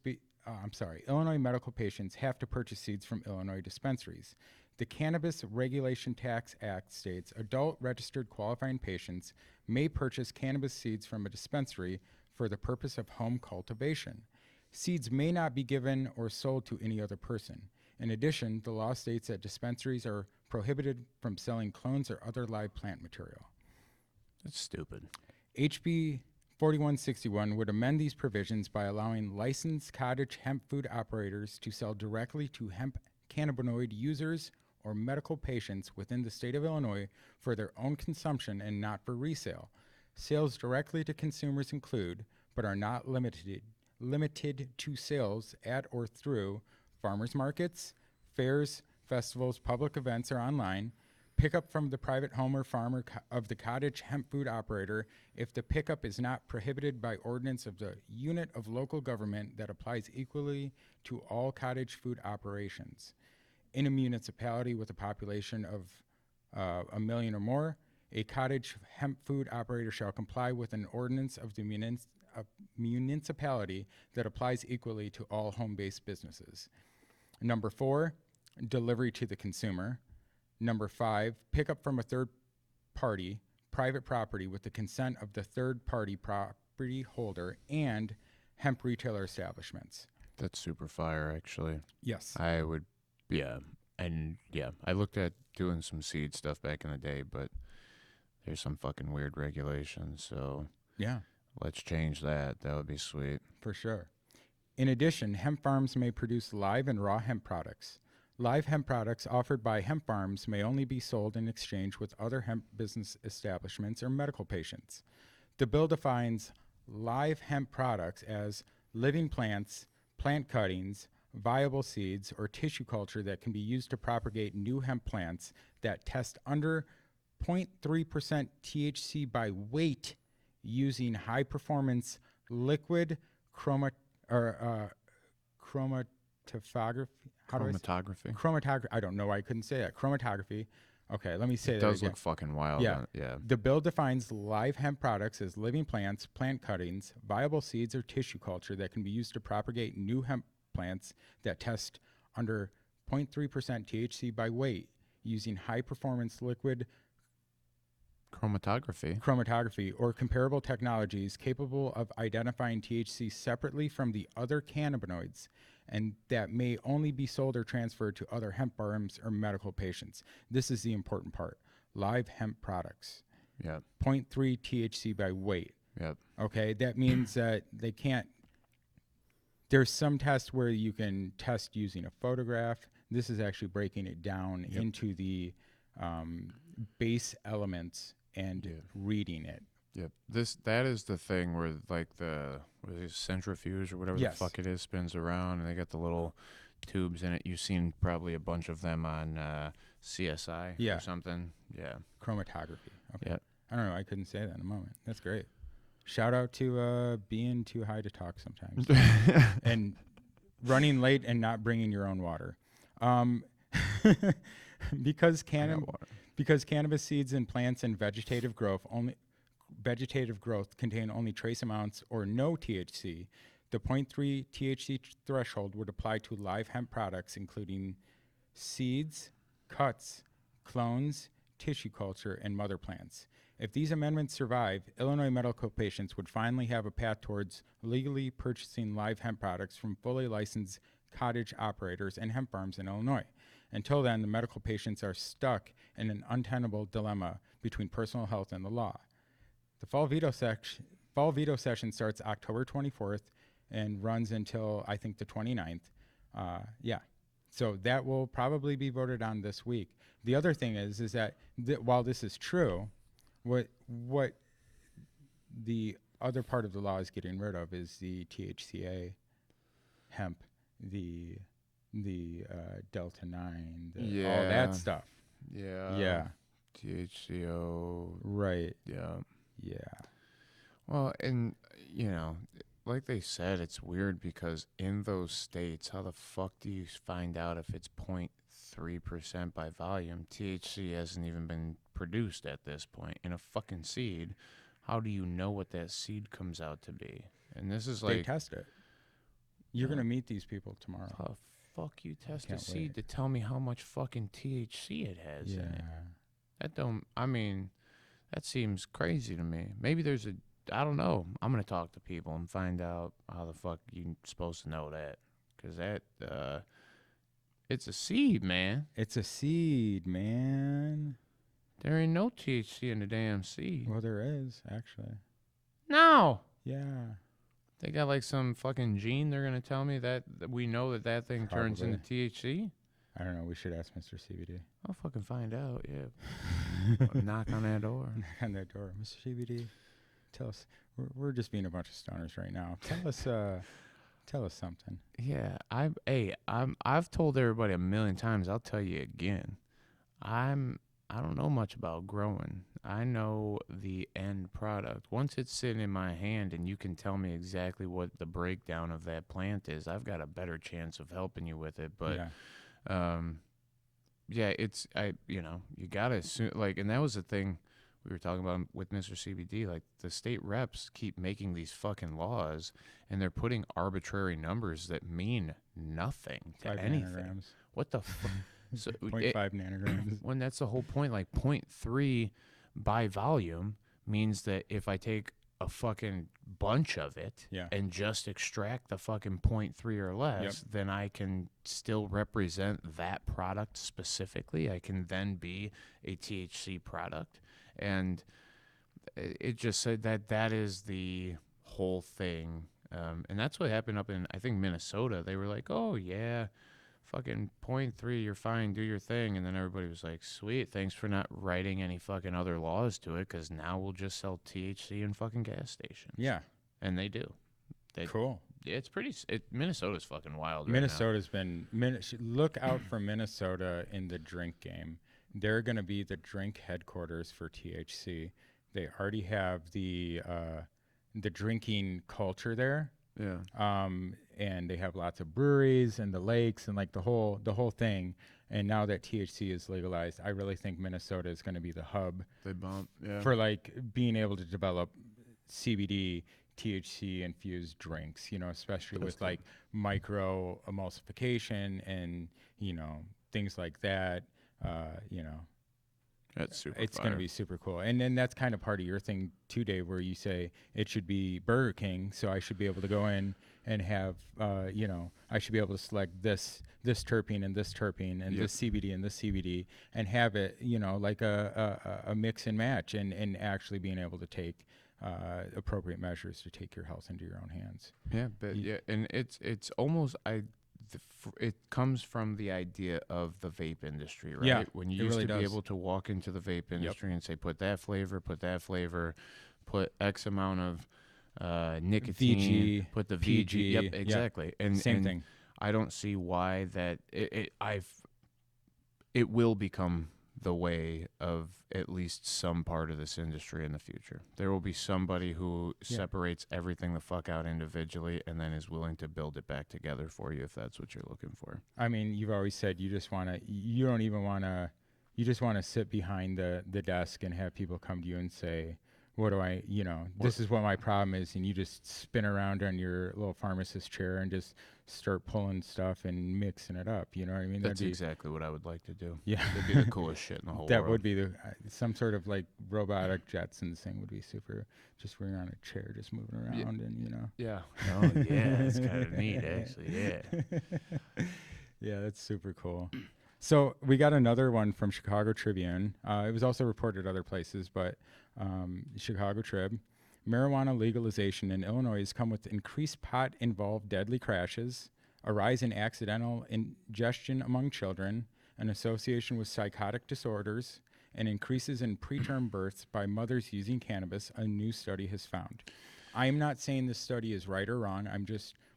Illinois medical patients have to purchase seeds from Illinois dispensaries. The Cannabis Regulation Tax Act states adult registered qualifying patients may purchase cannabis seeds from a dispensary for the purpose of home cultivation. Seeds may not be given or sold to any other person. In addition, the law states that dispensaries are prohibited from selling clones or other live plant material. That's stupid. HB 4161 would amend these provisions by allowing licensed cottage hemp food operators to sell directly to hemp cannabinoid users or medical patients within the state of Illinois for their own consumption and not for resale. Sales directly to consumers include, but are not limited to sales at or through farmers markets, fairs, festivals, public events, or online. Pickup from the private home or farmer of the cottage hemp food operator if the pickup is not prohibited by ordinance of the unit of local government that applies equally to all cottage food operations. In a municipality with a population of 1 million or more, a cottage hemp food operator shall comply with an ordinance of the municipality that applies equally to all home-based businesses. Number 4, delivery to the consumer. Number 5, pickup from a third party, private property with the consent of the third party property holder and hemp retailer establishments. That's super fire, actually. Yes. I would, I looked at doing some seed stuff back in the day, but there's some fucking weird regulations. So Yeah, let's change that. That would be sweet. for sure. In addition, hemp farms may produce live and raw hemp products. Live hemp products offered by hemp farms may only be sold in exchange with other hemp business establishments or medical patients. The bill defines live hemp products as living plants, plant cuttings, viable seeds, or tissue culture that can be used to propagate new hemp plants that test under 0.3% THC by weight using high performance liquid chromatography. How do I say? Chromatography. Chromatography. I don't know why I couldn't say that. Chromatography. Okay, let me say It that does again. look fucking wild. Yeah. Yeah. The bill defines live hemp products as living plants, plant cuttings, viable seeds, or tissue culture that can be used to propagate new hemp plants that test under 0.3% THC by weight using high performance liquid chromatography or comparable technologies capable of identifying THC separately from the other cannabinoids and that may only be sold or transferred to other hemp farms or medical patients. This is the important part. Live hemp products. Yep. 0.3 THC by weight. Yep. Okay, that means that they can't. There's some tests where you can test using a photograph. This is actually breaking it down into the base elements and reading it. Yep. That is the thing where like what is it, centrifuge or whatever Yes. the fuck it is spins around and they got the little tubes in it. You've seen probably a bunch of them on CSI Yeah. or something. Yeah. Chromatography. Okay. Yep. I don't know. I couldn't say that in a moment. That's great. Shout out to being too high to talk sometimes and running late and not bringing your own water. Because cannabis seeds and plants and vegetative growth contain only trace amounts or no THC. The 0.3 THC threshold would apply to live hemp products, including seeds, cuts, clones, tissue culture, and mother plants. If these amendments survive, Illinois medical patients would finally have a path towards legally purchasing live hemp products from fully licensed cottage operators and hemp farms in Illinois. Until then, the medical patients are stuck in an untenable dilemma between personal health and the law. The fall veto session starts October 24th and runs until, I think, the 29th. So that will probably be voted on this week. The other thing is that while this is true, what the other part of the law is getting rid of is the THCA hemp, the Delta 9, all that stuff. Yeah. Yeah. THCO. Right. Yeah. Yeah. Well, and, like they said, it's weird because in those states, how the fuck do you find out if it's 0.3% by volume? THC hasn't even been produced at this point in a fucking seed. How do you know what that seed comes out to be? And this is like... They test it. You're going to meet these people tomorrow. How the fuck you test a can't seed wait. to tell me how much fucking THC it has in it? That seems crazy to me. Maybe there's I don't know. I'm going to talk to people and find out how the fuck you're supposed to know that. Because it's a seed, man. It's a seed, man. There ain't no THC in the damn seed. Well, there is, actually. No. Yeah. They got like some fucking gene they're going to tell me that we know that thing turns Probably. into THC? I don't know. We should ask Mr.CBD. I'll fucking find out, yeah. Knock on that door. Knock on that door. Mr.CBD, tell us. We're just being a bunch of stoners right now. Tell us something. Yeah, I've told everybody a million times. I'll tell you again. I don't know much about growing. I know the end product. Once it's sitting in my hand and you can tell me exactly what the breakdown of that plant is, I've got a better chance of helping you with it. But you gotta assume, like, and that was the thing we were talking about with Mr.CBD. Like, the state reps keep making these fucking laws, and they're putting arbitrary numbers that mean nothing to 5 anything. nanograms. What the fuck? So 0.5 nanograms. When that's the whole point, like 0.3 by volume means that if I take a fucking bunch of it and just extract the fucking 0.3 or less, then I can still represent that product specifically. I can then be a THC product. And it just said that is the whole thing. And that's what happened up in, I think, Minnesota. They were like, oh, yeah, fucking 0.3, you're fine, do your thing. And then everybody was like, sweet, thanks for not writing any fucking other laws to it, because now we'll just sell THC in fucking gas stations. Yeah. And they do. Cool. Yeah, it's pretty. Minnesota's fucking wild. Minnesota's been. Look out for Minnesota in the drink game. They're going to be the drink headquarters for THC. They already have the drinking culture there. Yeah. And they have lots of breweries and the lakes and like the whole thing. And now that THC is legalized, I really think Minnesota is going to be the hub. They bump. Yeah. For like being able to develop CBD. THC infused drinks, especially with like micro emulsification and things like that. That's super. It's going to be super cool. And then that's kind of part of your thing too, Dave, where you say it should be Burger King, so I should be able to go in and have I should be able to select this terpene and this terpene and this CBD and this CBD and have it like a mix and match and actually being able to take appropriate measures to take your health into your own hands. Yeah, but and it's almost it comes from the idea of the vape industry, right? Yeah, when you used to be able to walk into the vape industry and say, put that flavor, put X amount of nicotine, VG, put the PG. VG. Yep, exactly. And same thing. I don't see why that it will become the way of at least some part of this industry in the future. There will be somebody who separates everything the fuck out individually and then is willing to build it back together for you if that's what you're looking for. I mean, you've always said you just want to sit behind the desk and have people come to you and say, what do I, this is what my problem is. And you just spin around on your little pharmacist chair and just start pulling stuff and mixing it up. You know what I mean? That's exactly what I would like to do. Yeah. That'd be the coolest shit in the whole that world. would be some sort of like robotic Jetsons thing would be super, just where you're on a chair, just moving around and, Yeah. Oh, yeah. That's kind of neat, actually. Yeah. Yeah, that's super cool. So we got another one from Chicago Tribune. It was also reported other places, but Chicago Trib. Marijuana legalization in Illinois has come with increased pot-involved deadly crashes, a rise in accidental ingestion among children, an association with psychotic disorders, and increases in preterm births by mothers using cannabis, a new study has found. I'm not saying this study is right or wrong.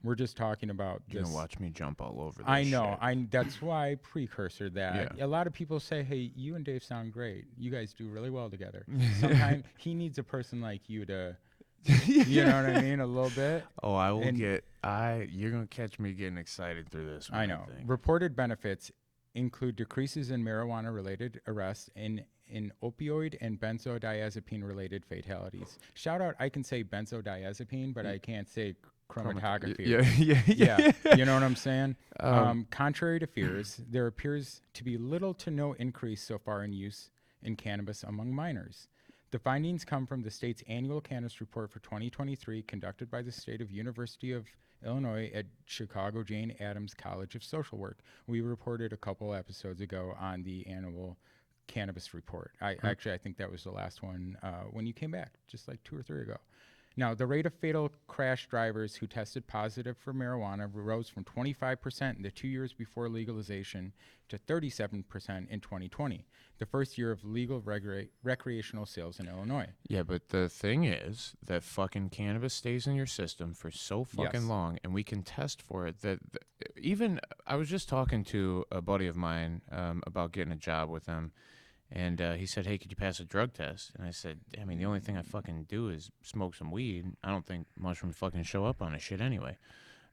We're just talking about You're this. gonna watch me jump all over this I know. shit. That's why I precursor that. Yeah. A lot of people say, hey, you and Dave sound great. You guys do really well together. Sometimes he needs a person like you to, you know what I mean, a little bit. Oh, I will you're going to catch me getting excited through this one, I know. think. Reported benefits include decreases in marijuana-related arrests in opioid and benzodiazepine-related fatalities. Shout out, I can say benzodiazepine, but I can't say chromatography. Yeah. You know what I'm saying? Contrary to fears, there appears to be little to no increase so far in use in cannabis among minors. The findings come from the state's annual cannabis report for 2023 conducted by the State of University of Illinois at Chicago Jane Addams College of Social Work. We reported a couple episodes ago on the annual cannabis report. I think that was the last one when you came back, just like 2 or 3 ago. Now, the rate of fatal crash drivers who tested positive for marijuana rose from 25% in the 2 years before legalization to 37% in 2020, the first year of legal recreational sales in Illinois. Yeah, but the thing is that fucking cannabis stays in your system for so fucking long, and we can test for it. Even I was just talking to a buddy of mine about getting a job with him. And he said, hey, could you pass a drug test? And I said, I mean, the only thing I fucking do is smoke some weed. I don't think mushrooms fucking show up on this shit anyway.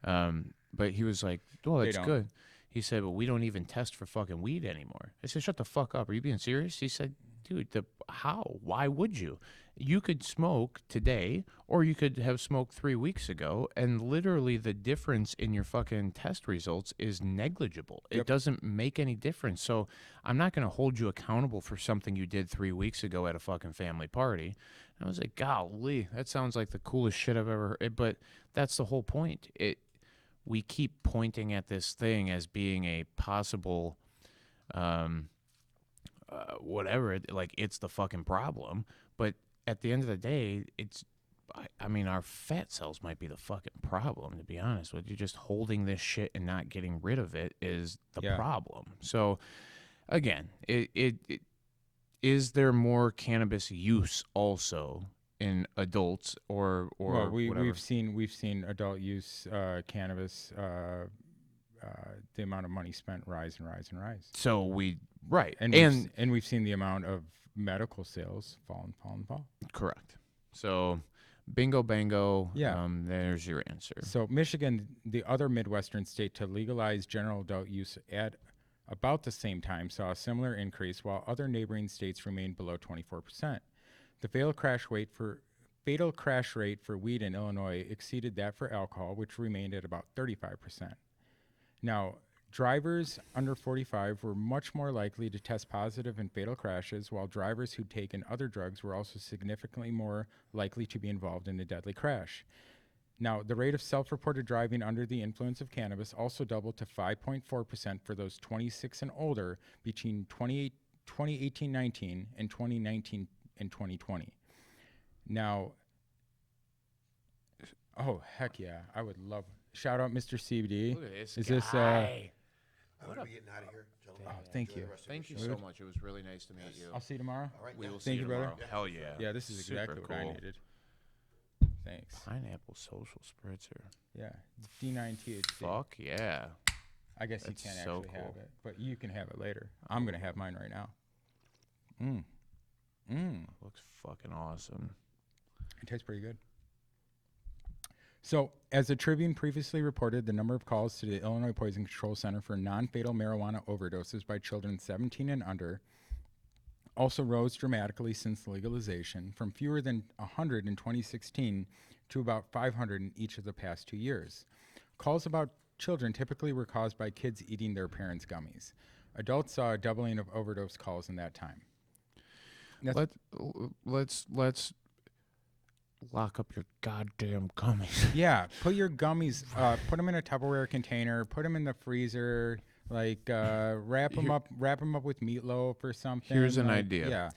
But he was like, oh, that's good. He said, well, we don't even test for fucking weed anymore. I said, shut the fuck up. Are you being serious? He said, dude, how? Why would you? You could smoke today, or you could have smoked 3 weeks ago, and literally the difference in your fucking test results is negligible. It doesn't make any difference. So I'm not going to hold you accountable for something you did 3 weeks ago at a fucking family party. And I was like, golly, that sounds like the coolest shit I've ever heard. But that's the whole point. We keep pointing at this thing as being a possible whatever. Like, it's the fucking problem. But at the end of the day, I mean, our fat cells might be the fucking problem, to be honest with you. Just holding this shit and not getting rid of it is the Yeah. problem. So, again, is there more cannabis use also in adults or Well, whatever? we've seen adult use cannabis. The amount of money spent rise and rise and rise, So right, and we've seen the amount of medical sales fall and fall and fall. correct. So, bingo bango. Yeah. There's your answer. So Michigan, the other Midwestern state to legalize general adult use at about the same time, saw a similar increase, while other neighboring states remained below 24%. The fatal crash rate for weed in Illinois exceeded that for alcohol, which remained at about 35%. Now, drivers under 45 were much more likely to test positive in fatal crashes, while drivers who'd taken other drugs were also significantly more likely to be involved in a deadly crash. Now, the rate of self-reported driving under the influence of cannabis also doubled to 5.4% for those 26 and older between 2018-19 and 2019 and 2020. Now, oh, heck yeah, I would love... Shout out Mr.CBD. Look at this Is guy. this, When are we getting out of here, gentlemen? Oh, thank Enjoy you. the rest of Thank you your so show. much. It was really nice to meet you. I'll see you tomorrow? All right, We yeah. will see Thank you you, brother. tomorrow. Hell yeah. Yeah, this is Super exactly what I cool. needed. Thanks. Pineapple social spritzer. Yeah, D9 THC. Fuck yeah. I guess That's you can't so actually have cool. it, but you can have it later. I'm going to have mine right now. Looks fucking awesome. It tastes pretty good. So, as the Tribune previously reported, the number of calls to the Illinois Poison Control Center for non-fatal marijuana overdoses by children 17 and under also rose dramatically since legalization, from fewer than 100 in 2016 to about 500 in each of the past 2 years. Calls about children typically were caused by kids eating their parents' gummies. Adults saw a doubling of overdose calls in that time. Let's lock up your goddamn gummies. Yeah, put your gummies, put them in a Tupperware container, put them in the freezer, like wrap them up with meatloaf or something. Here's an like, idea. Yeah.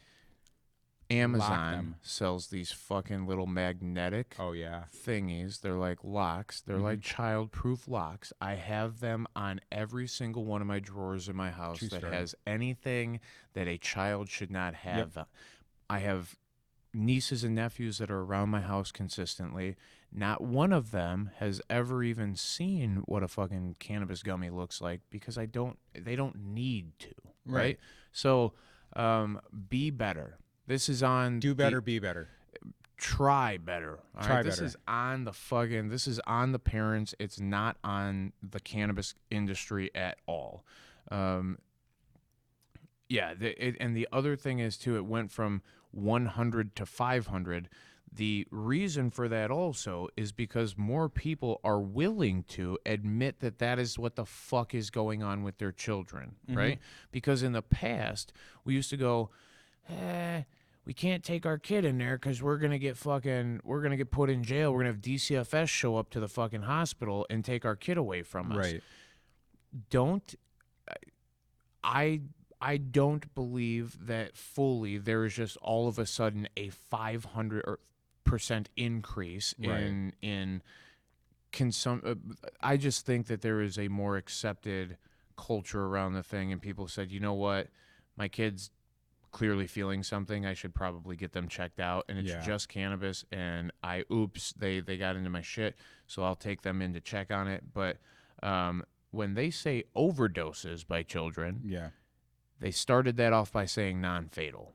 Amazon them. sells these fucking little magnetic Oh yeah. thingies. They're like locks. They're like child-proof locks. I have them on every single one of my drawers in my house True that story. has anything that a child should not have. I have nieces and nephews that are around my house consistently. Not one of them has ever even seen what a fucking cannabis gummy looks like because they don't need to, right? So, be better. This is on Do better, be better. try better. All Try right? This better. is on this is on the parents. It's not on the cannabis industry at all. And the other thing is too, it went from 100 to 500. The reason for that also is because more people are willing to admit that that is what the fuck is going on with their children, right? Because in the past, we used to go, we can't take our kid in there because we're gonna get put in jail. We're gonna have DCFS show up to the fucking hospital and take our kid away from us. Right. I don't believe that fully there is just all of a sudden a 500% increase in I just think that there is a more accepted culture around the thing, and people said, you know what, my kid's clearly feeling something. I should probably get them checked out, and it's just cannabis. And they got into my shit, so I'll take them in to check on it. But when they say overdoses by children, they started that off by saying non-fatal.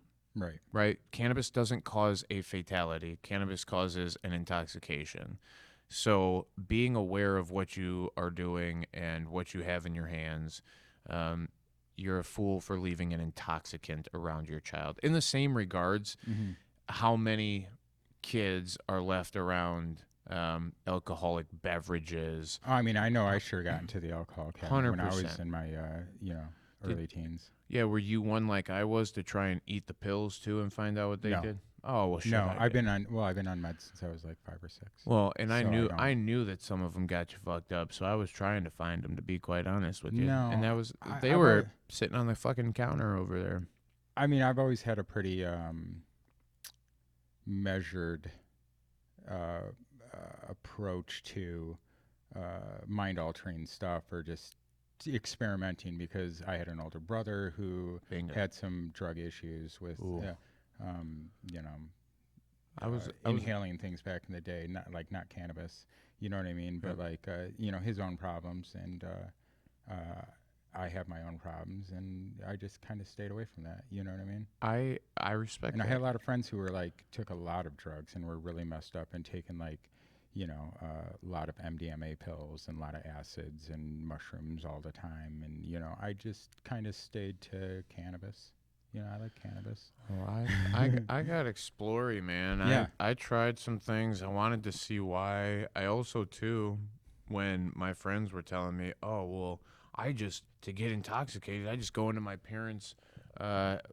Right? Cannabis doesn't cause a fatality. Cannabis causes an intoxication. So being aware of what you are doing and what you have in your hands, you're a fool for leaving an intoxicant around your child. In the same regards, how many kids are left around alcoholic beverages? I mean, I know I sure got into the alcohol cabinet when I was 100%. in my, early teens. Yeah, were you one like I was to try and eat the pills too and find out what they No. did? Oh well, shit. No, I've been on meds since I was like 5 or 6. Well, and I So knew I don't. I knew that some of them got you fucked up, so I was trying to find them, to be quite honest with you. No, and that was I they were would- sitting on the fucking counter over there. I mean, I've always had a pretty measured approach to mind-altering stuff or just experimenting because I had an older brother who Bingo. had some drug issues with, Ooh. you know, I was inhaling things back in the day, not cannabis, you know what I mean? But like, you know, his own problems, and I have my own problems, and I just kind of stayed away from that. You know what I mean? I respect And I that. had a lot of friends who were like took a lot of drugs and were really messed up and taken like, you know, a lot of MDMA pills and a lot of acids and mushrooms all the time. And you know, I just kind of stayed to cannabis. You know, I like cannabis. Well, I got explory, man. Yeah. I tried some things. I wanted to see why. I also too, when my friends were telling me, oh well, to get intoxicated, I just go into my parents'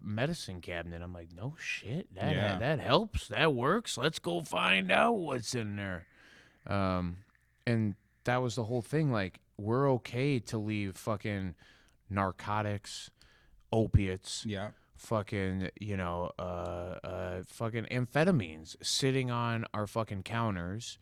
medicine cabinet. I'm like, no shit, that helps, that works. Let's go find out what's in there. And that was the whole thing. Like, we're okay to leave fucking narcotics, opiates, Yeah. fucking, fucking amphetamines sitting on our fucking counters.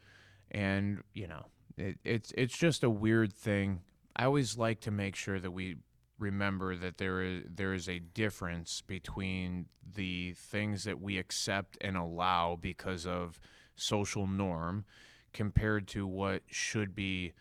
And, you know, it's just a weird thing. I always like to make sure that we remember that there is a difference between the things that we accept and allow because of social norm compared to what should be,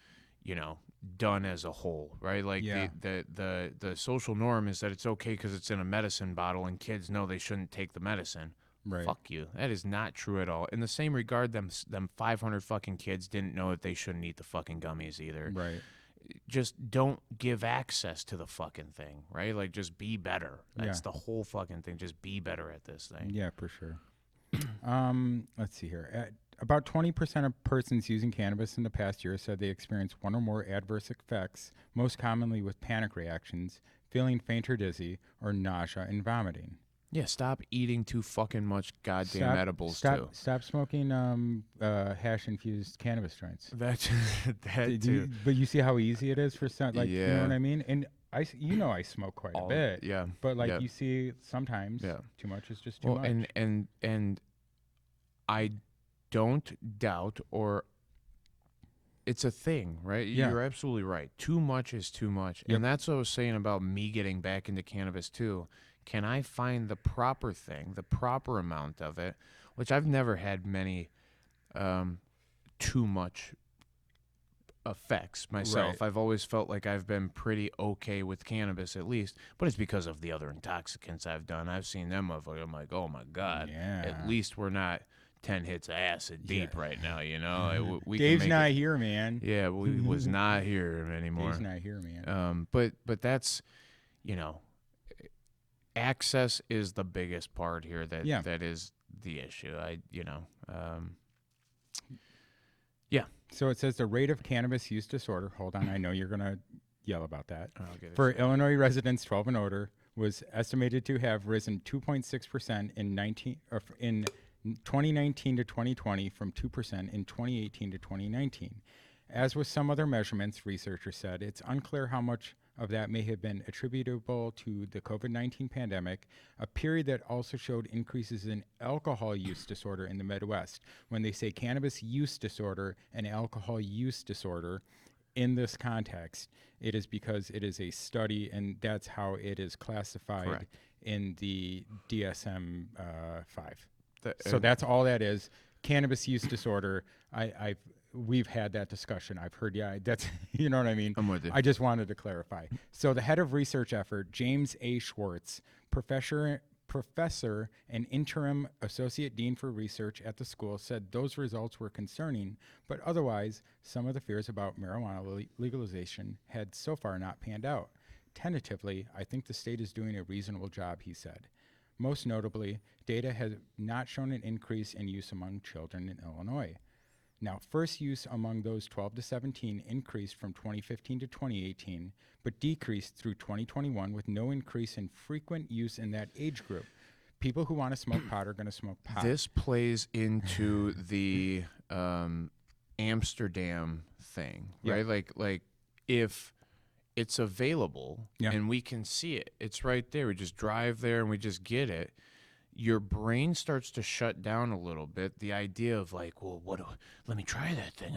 you know, done as a whole, right? Like Yeah. the social norm is that it's okay because it's in a medicine bottle and kids know they shouldn't take the medicine. Right. Fuck you. That is not true at all. In the same regard, them 500 fucking kids didn't know that they shouldn't eat the fucking gummies either. Right. Just don't give access to the fucking thing, right? Like, just be better. That's the whole fucking thing. Just be better at this thing. Yeah, for sure. Let's see here. About 20% of persons using cannabis in the past year said they experienced one or more adverse effects, most commonly with panic reactions, feeling faint or dizzy, or nausea and vomiting. Yeah, stop eating too fucking much goddamn edibles too. Stop smoking hash-infused cannabis joints. That's that too. But you see how easy it is for some, like, you know Yeah. what I mean? And I smoke quite a bit. Yeah. But like yeah. you see, sometimes too much is just too Well, much. and I don't doubt, or it's a thing, right? Yeah. You're absolutely right. Too much is too much. Yep. And that's what I was saying about me getting back into cannabis too. Can I find the proper thing, the proper amount of it, which I've never had many too much effects myself. Right. I've always felt like I've been pretty okay with cannabis, at least, but it's because of the other intoxicants I've done. I've seen them, I'm like, oh my God, at least we're not 10 hits of acid deep right now, you know? We Dave's can not make here, man. Yeah, we was not here anymore. Dave's not here, man. But that's, you know, access is the biggest part here. That is the issue. So it says the rate of cannabis use disorder. Hold on, I know you're gonna yell about that. I'll get it. For Illinois residents 12 and older, was estimated to have risen 2.6% in 2019 to 2020 from 2% in 2018 to 2019. As with some other measurements, researchers said, it's unclear how much of that may have been attributable to the COVID-19 pandemic, a period that also showed increases in alcohol use disorder in the Midwest. When they say cannabis use disorder and alcohol use disorder in this context, it is because it is a study, and that's how it is classified in the DSM-5. So that's all that is. Cannabis use disorder. We've had that discussion. I've heard, that's, you know what I mean? I'm with you. I just wanted to clarify. So the head of research effort, James A. Schwartz, professor and interim associate dean for research at the school, said those results were concerning, but otherwise, some of the fears about marijuana legalization had so far not panned out. Tentatively, I think the state is doing a reasonable job, he said. Most notably, data has not shown an increase in use among children in Illinois. Now, first use among those 12 to 17 increased from 2015 to 2018, but decreased through 2021 with no increase in frequent use in that age group. People who want to smoke pot are going to smoke pot. This plays into the Amsterdam thing, right? Like if it's available Yeah. and we can see it. It's right there. We just drive there and we just get it. Your brain starts to shut down a little bit. The idea of like, well, let me try that thing.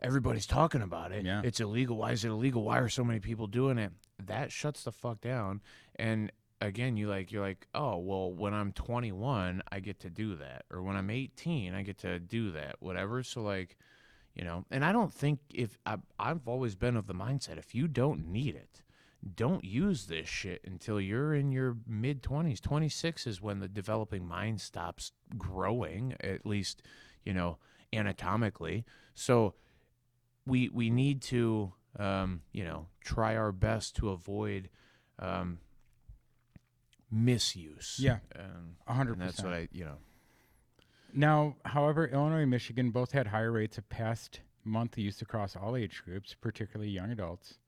Everybody's talking about it. Yeah. It's illegal. Why is it illegal? Why are so many people doing it? That shuts the fuck down. And again, you're like, oh, well, when I'm 21, I get to do that. Or when I'm 18, I get to do that, whatever. So like, you know, and I don't think I've always been of the mindset, if you don't need it, don't use this shit until you're in your mid 20s. 26 is when the developing mind stops growing, at least, you know, anatomically. So we need to, you know, try our best to avoid misuse. Yeah, 100%. And that's what I, you know. Now, however, Illinois and Michigan both had higher rates of past month use across all age groups, particularly young adults.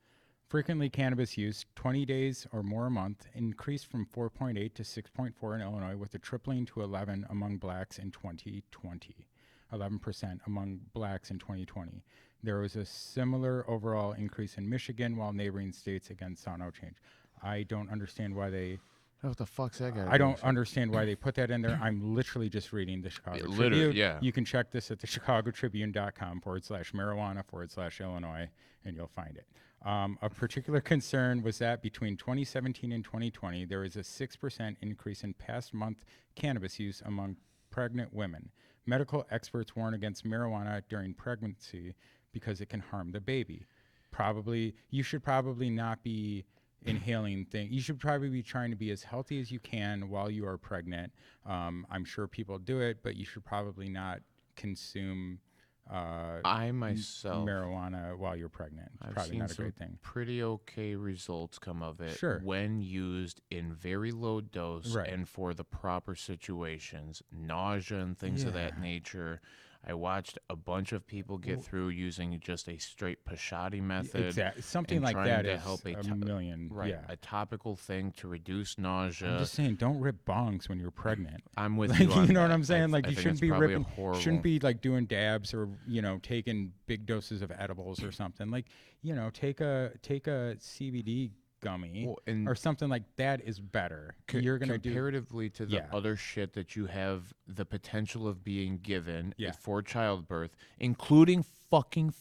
Frequently cannabis use, 20 days or more a month, increased from 4.8 to 6.4 in Illinois, with a tripling to 11 among blacks in 2020. 11% among blacks in 2020. There was a similar overall increase in Michigan, while neighboring states again saw no change. I don't understand why they... What the fuck's that got to do I don't with it? understand why they put that in there. I'm literally just reading the Chicago Literally, Tribune. yeah. You can check this at the chicagotribune.com/marijuana/Illinois, and you'll find it. A particular concern was that between 2017 and 2020, there was a 6% increase in past month cannabis use among pregnant women. Medical experts warn against marijuana during pregnancy because it can harm the baby. You should probably not be inhaling things. You should probably be trying to be as healthy as you can while you are pregnant. I'm sure people do it, but you should probably not consume I myself, marijuana while you're pregnant. It's I've probably seen not a some great thing. pretty okay results come of it Sure. when used in very low dose Right. and for the proper situations, nausea and things of that Yeah. nature. I watched a bunch of people get through using just a straight Pashadi method. Exactly. Something and like trying that to is help a to- million. Right, Yeah. a topical thing to reduce nausea. I'm just saying, don't rip bongs when you're pregnant. I'm with Like, you on you know what that. I'm saying? Like, I you think shouldn't it's be probably ripping, horrible. shouldn't be like doing dabs or, you know, taking big doses of edibles or something. Like, you know, take a CBD gummy Well, and or something like that is better. You're gonna do. comparatively to the Yeah. other shit that you have the potential of being given Yeah. for childbirth, including fucking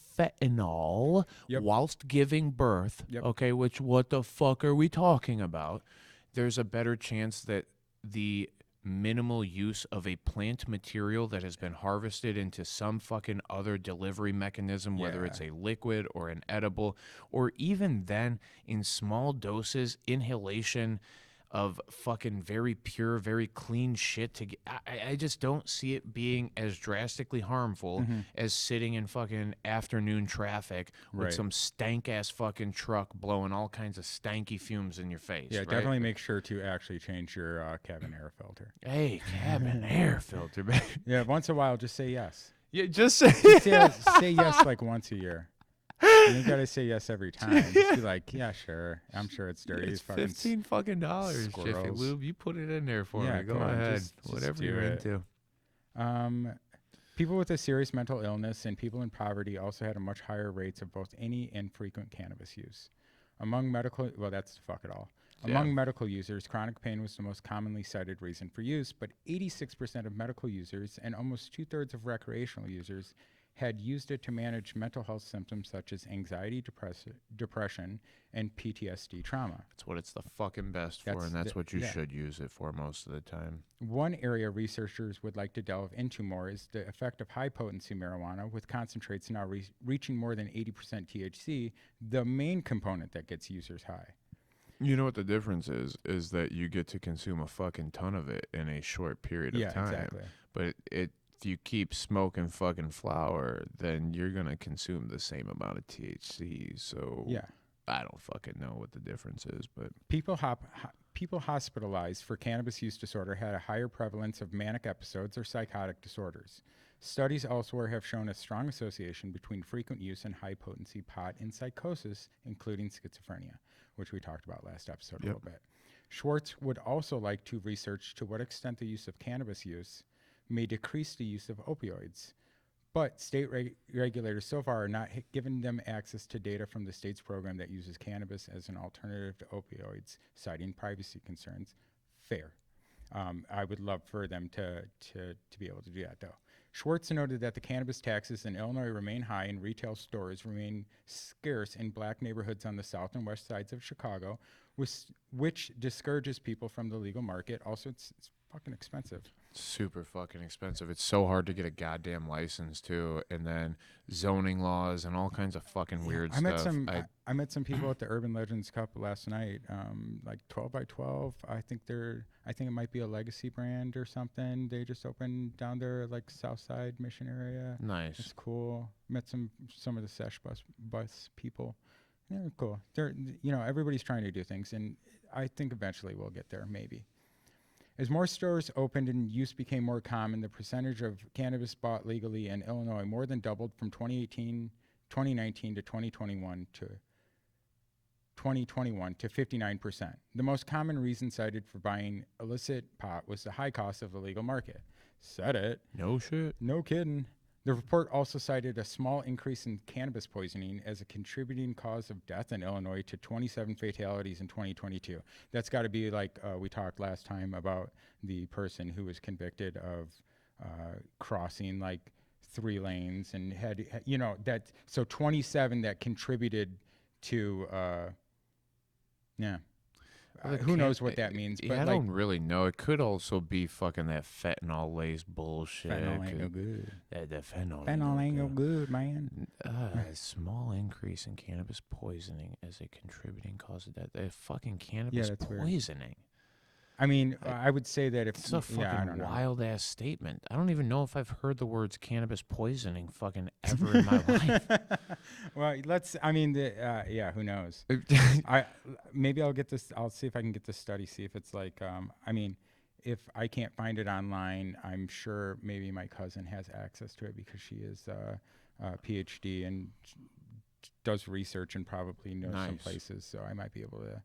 fentanyl Yep. whilst giving birth. Yep. Okay, which what the fuck are we talking about? There's a better chance that the minimal use of a plant material that has been harvested into some fucking other delivery mechanism, whether Yeah. it's a liquid or an edible, or even then in small doses, inhalation of fucking very pure, very clean shit to get, I just don't see it being as drastically harmful as sitting in fucking afternoon traffic with Right. some stank ass fucking truck blowing all kinds of stanky fumes in your face. Yeah, right? definitely make sure to actually change your cabin air filter. Hey, cabin air filter, man. Yeah, once in a while, just say yes. Yeah, just say Say yes like once a year. You ain't gotta say yes every time. Just be like, yeah, sure. I'm sure it's dirty. It's fucking $15 Jiffy squirrels. Lube. You put it in there for Yeah, me. Go come on, ahead. just Whatever do you're it. into. People with a serious mental illness and people in poverty also had a much higher rates of both any and frequent cannabis use. Among medical, well, that's fuck it all. Among medical users, chronic pain was the most commonly cited reason for use, but 86% of medical users and almost 2/3 of recreational users had used it to manage mental health symptoms such as anxiety, depression, and PTSD trauma. That's what it's the fucking best for, That's and that's the- what you yeah. should use it for most of the time. One area researchers would like to delve into more is the effect of high-potency marijuana, with concentrates now reaching more than 80% THC, the main component that gets users high. You know what the difference is that you get to consume a fucking ton of it in a short period of time. Exactly. But if you keep smoking fucking flower, then you're going to consume the same amount of THC. So Yeah. I don't fucking know what the difference is, but People hospitalized for cannabis use disorder had a higher prevalence of manic episodes or psychotic disorders. Studies elsewhere have shown a strong association between frequent use and high-potency pot and psychosis, including schizophrenia, which we talked about last episode a little bit. Schwartz would also like to research to what extent the use of cannabis use may decrease the use of opioids. But state regulators so far are not giving them access to data from the state's program that uses cannabis as an alternative to opioids, citing privacy concerns. Fair. I would love for them to be able to do that, though. Schwartz noted that the cannabis taxes in Illinois remain high and retail stores remain scarce in black neighborhoods on the south and west sides of Chicago, which discourages people from the legal market. Also, it's fucking expensive. Super fucking expensive. It's so hard to get a goddamn license too, and then zoning laws and all kinds of fucking weird stuff. I met some people at the Urban Legends Cup last night. Like 12 by 12. I think it might be a legacy brand or something. They just opened down there, like Southside Mission area. Nice. It's cool. Met some of the sesh bus people. They're cool. Everybody's trying to do things, and I think eventually we'll get there, maybe. As more stores opened and use became more common, the percentage of cannabis bought legally in Illinois more than doubled from 2019 to 2021 to 59%. The most common reason cited for buying illicit pot was the high cost of the legal market. Said it. No shit. No kidding. The report also cited a small increase in cannabis poisoning as a contributing cause of death in Illinois to 27 fatalities in 2022. That's got to be like we talked last time about the person who was convicted of crossing like 3 lanes and so 27 that contributed to who knows what that means? Yeah, I don't really know. It could also be fucking that fentanyl laced bullshit. Fentanyl ain't no good. That fentanyl ain't no good, man. A small increase in cannabis poisoning as a contributing cause of death. Fucking cannabis poisoning. Weird. I mean, I would say that if it's a fucking wild ass statement. I don't even know if I've heard the words cannabis poisoning fucking ever in my life. Well, who knows? Maybe I'll get this. I'll see if I can get this study. See if it's like, if I can't find it online, I'm sure maybe my cousin has access to it because she is a PhD and does research and probably knows some places. So I might be able to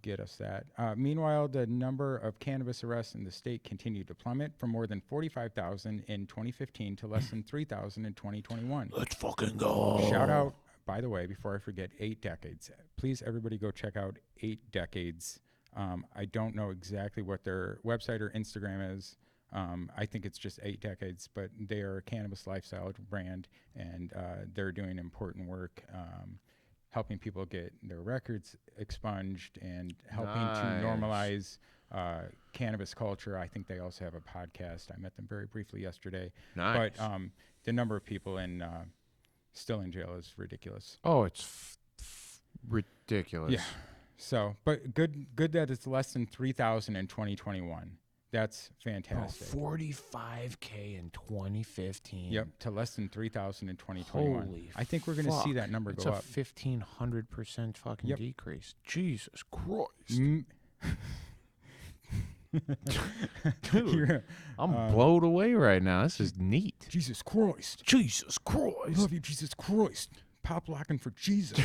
get us that. Meanwhile, the number of cannabis arrests in the state continued to plummet from more than 45,000 in 2015 to less than 3,000 in 2021. Let's fucking go. Shout out, by the way, before I forget, 8 Decades. Please, everybody go check out 8 Decades. I don't know exactly what their website or Instagram is. I think it's just 8 Decades, but they are a cannabis lifestyle brand, and they're doing important work helping people get their records expunged and helping to normalize cannabis culture. I think they also have a podcast. I met them very briefly yesterday. Nice. But the number of people still in jail is ridiculous. Oh, it's ridiculous. Yeah. So, but good that it's less than 3,000 in 2021. That's fantastic. 45K in 2015. Yep, to less than 3,000 in 2021. Holy I think we're going to see that number go up. It's a 1,500% fucking decrease. Jesus Christ. Dude, I'm blown away right now. This is neat. Jesus Christ. Jesus Christ. Love you, Jesus Christ. Pop locking for Jesus.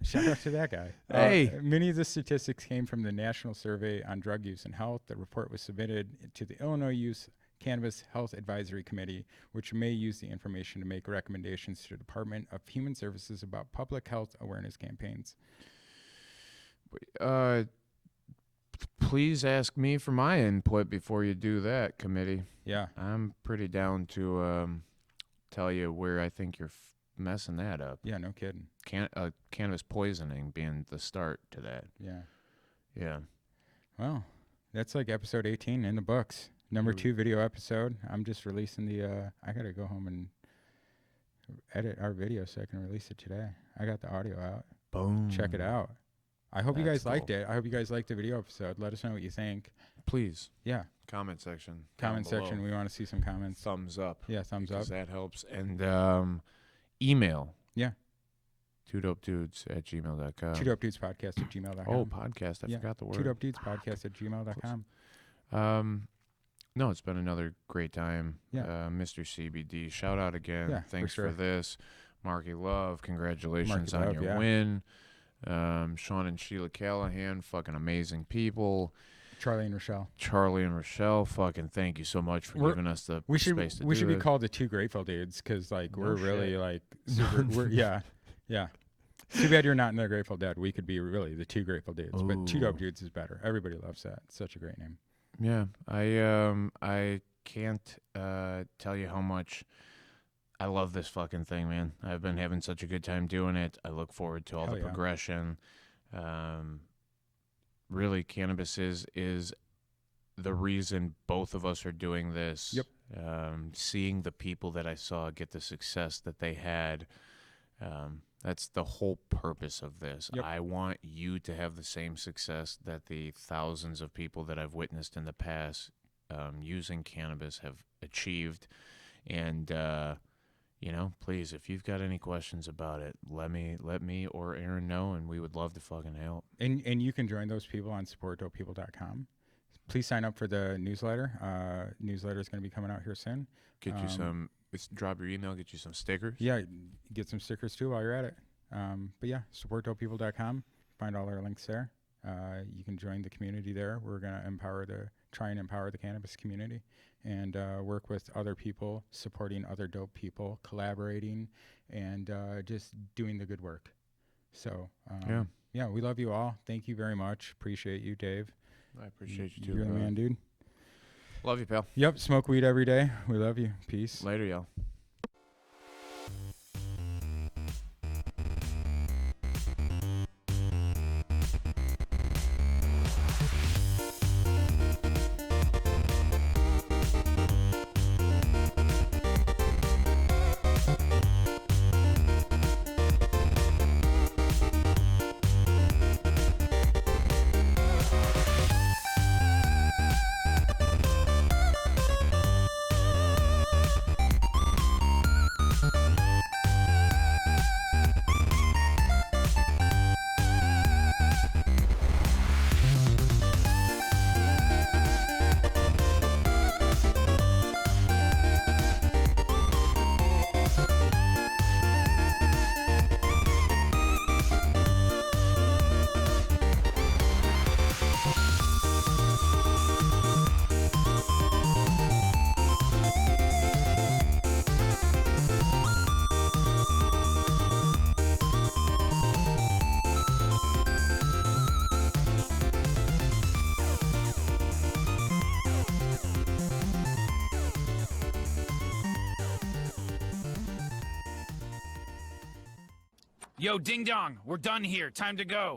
Shout out to that guy. Hey. Many of the statistics came from the National Survey on Drug Use and Health. The report was submitted to the Illinois Youth Cannabis Health Advisory Committee, which may use the information to make recommendations to the Department of Human Services about public health awareness campaigns. Please ask me for my input before you do that, committee. Yeah. I'm pretty down to tell you where I think you're messing that up. Yeah, no kidding. Cannabis poisoning being the start to that. Yeah. Well, that's like episode 18 in the books. Number 2 video episode. I'm just releasing I got to go home and edit our video so I can release it today. I got the audio out. Boom. Check it out. I hope you guys liked it. I hope you guys liked the video episode. Let us know what you think. Please. Yeah. Comment section. Comment section. We want to see some comments. Thumbs up. Yeah, thumbs up. That helps. And email. Yeah. twodopedudes@gmail.com. twodopedudespodcast@gmail.com. Oh, podcast. I forgot the word. twodopedudespodcast@gmail.com. No, it's been another great time. Yeah. Mr.CBD, shout out again. Yeah, Thanks for sure. for this. Marky Love, congratulations Marky on Love, your win. Sean and Sheila Callahan, fucking amazing people. Charlie and Rochelle. Charlie and Rochelle, fucking thank you so much for giving us the We should space to we do should be this. called the Two Grateful Dudes because like No we're really shit. like super. Yeah. Too bad you're not in the Grateful Dead. We could be really the Two Grateful Dudes, but Two Dope Ooh. Dudes is better. Everybody loves that. It's such a great name. Yeah, I can't tell you how much I love this fucking thing, man. I've been having such a good time doing it. I look forward to all Hell the yeah. progression. Really, cannabis is the reason both of us are doing this. Yep. Seeing the people that I saw get the success that they had, that's the whole purpose of this. Yep. I want you to have the same success that the thousands of people that I've witnessed in the past using cannabis have achieved. And, please, if you've got any questions about it, let me or Aaron know, and we would love to fucking help. And you can join those people on supportdopepeople.com. Please sign up for the newsletter. Newsletter is going to be coming out here soon. Get you some. Drop your email. Get you some stickers. Yeah, get some stickers too while you're at it. But yeah, supportdopepeople.com. Find all our links there. You can join the community there. We're going to try and empower the cannabis community and work with other people, supporting other dope people, collaborating, and just doing the good work. So, yeah, we love you all. Thank you very much. Appreciate you, Dave. I appreciate you too. You're the man, dude. Love you, pal. Yep, smoke weed every day. We love you. Peace. Later, y'all. Yo, ding dong, we're done here. Time to go.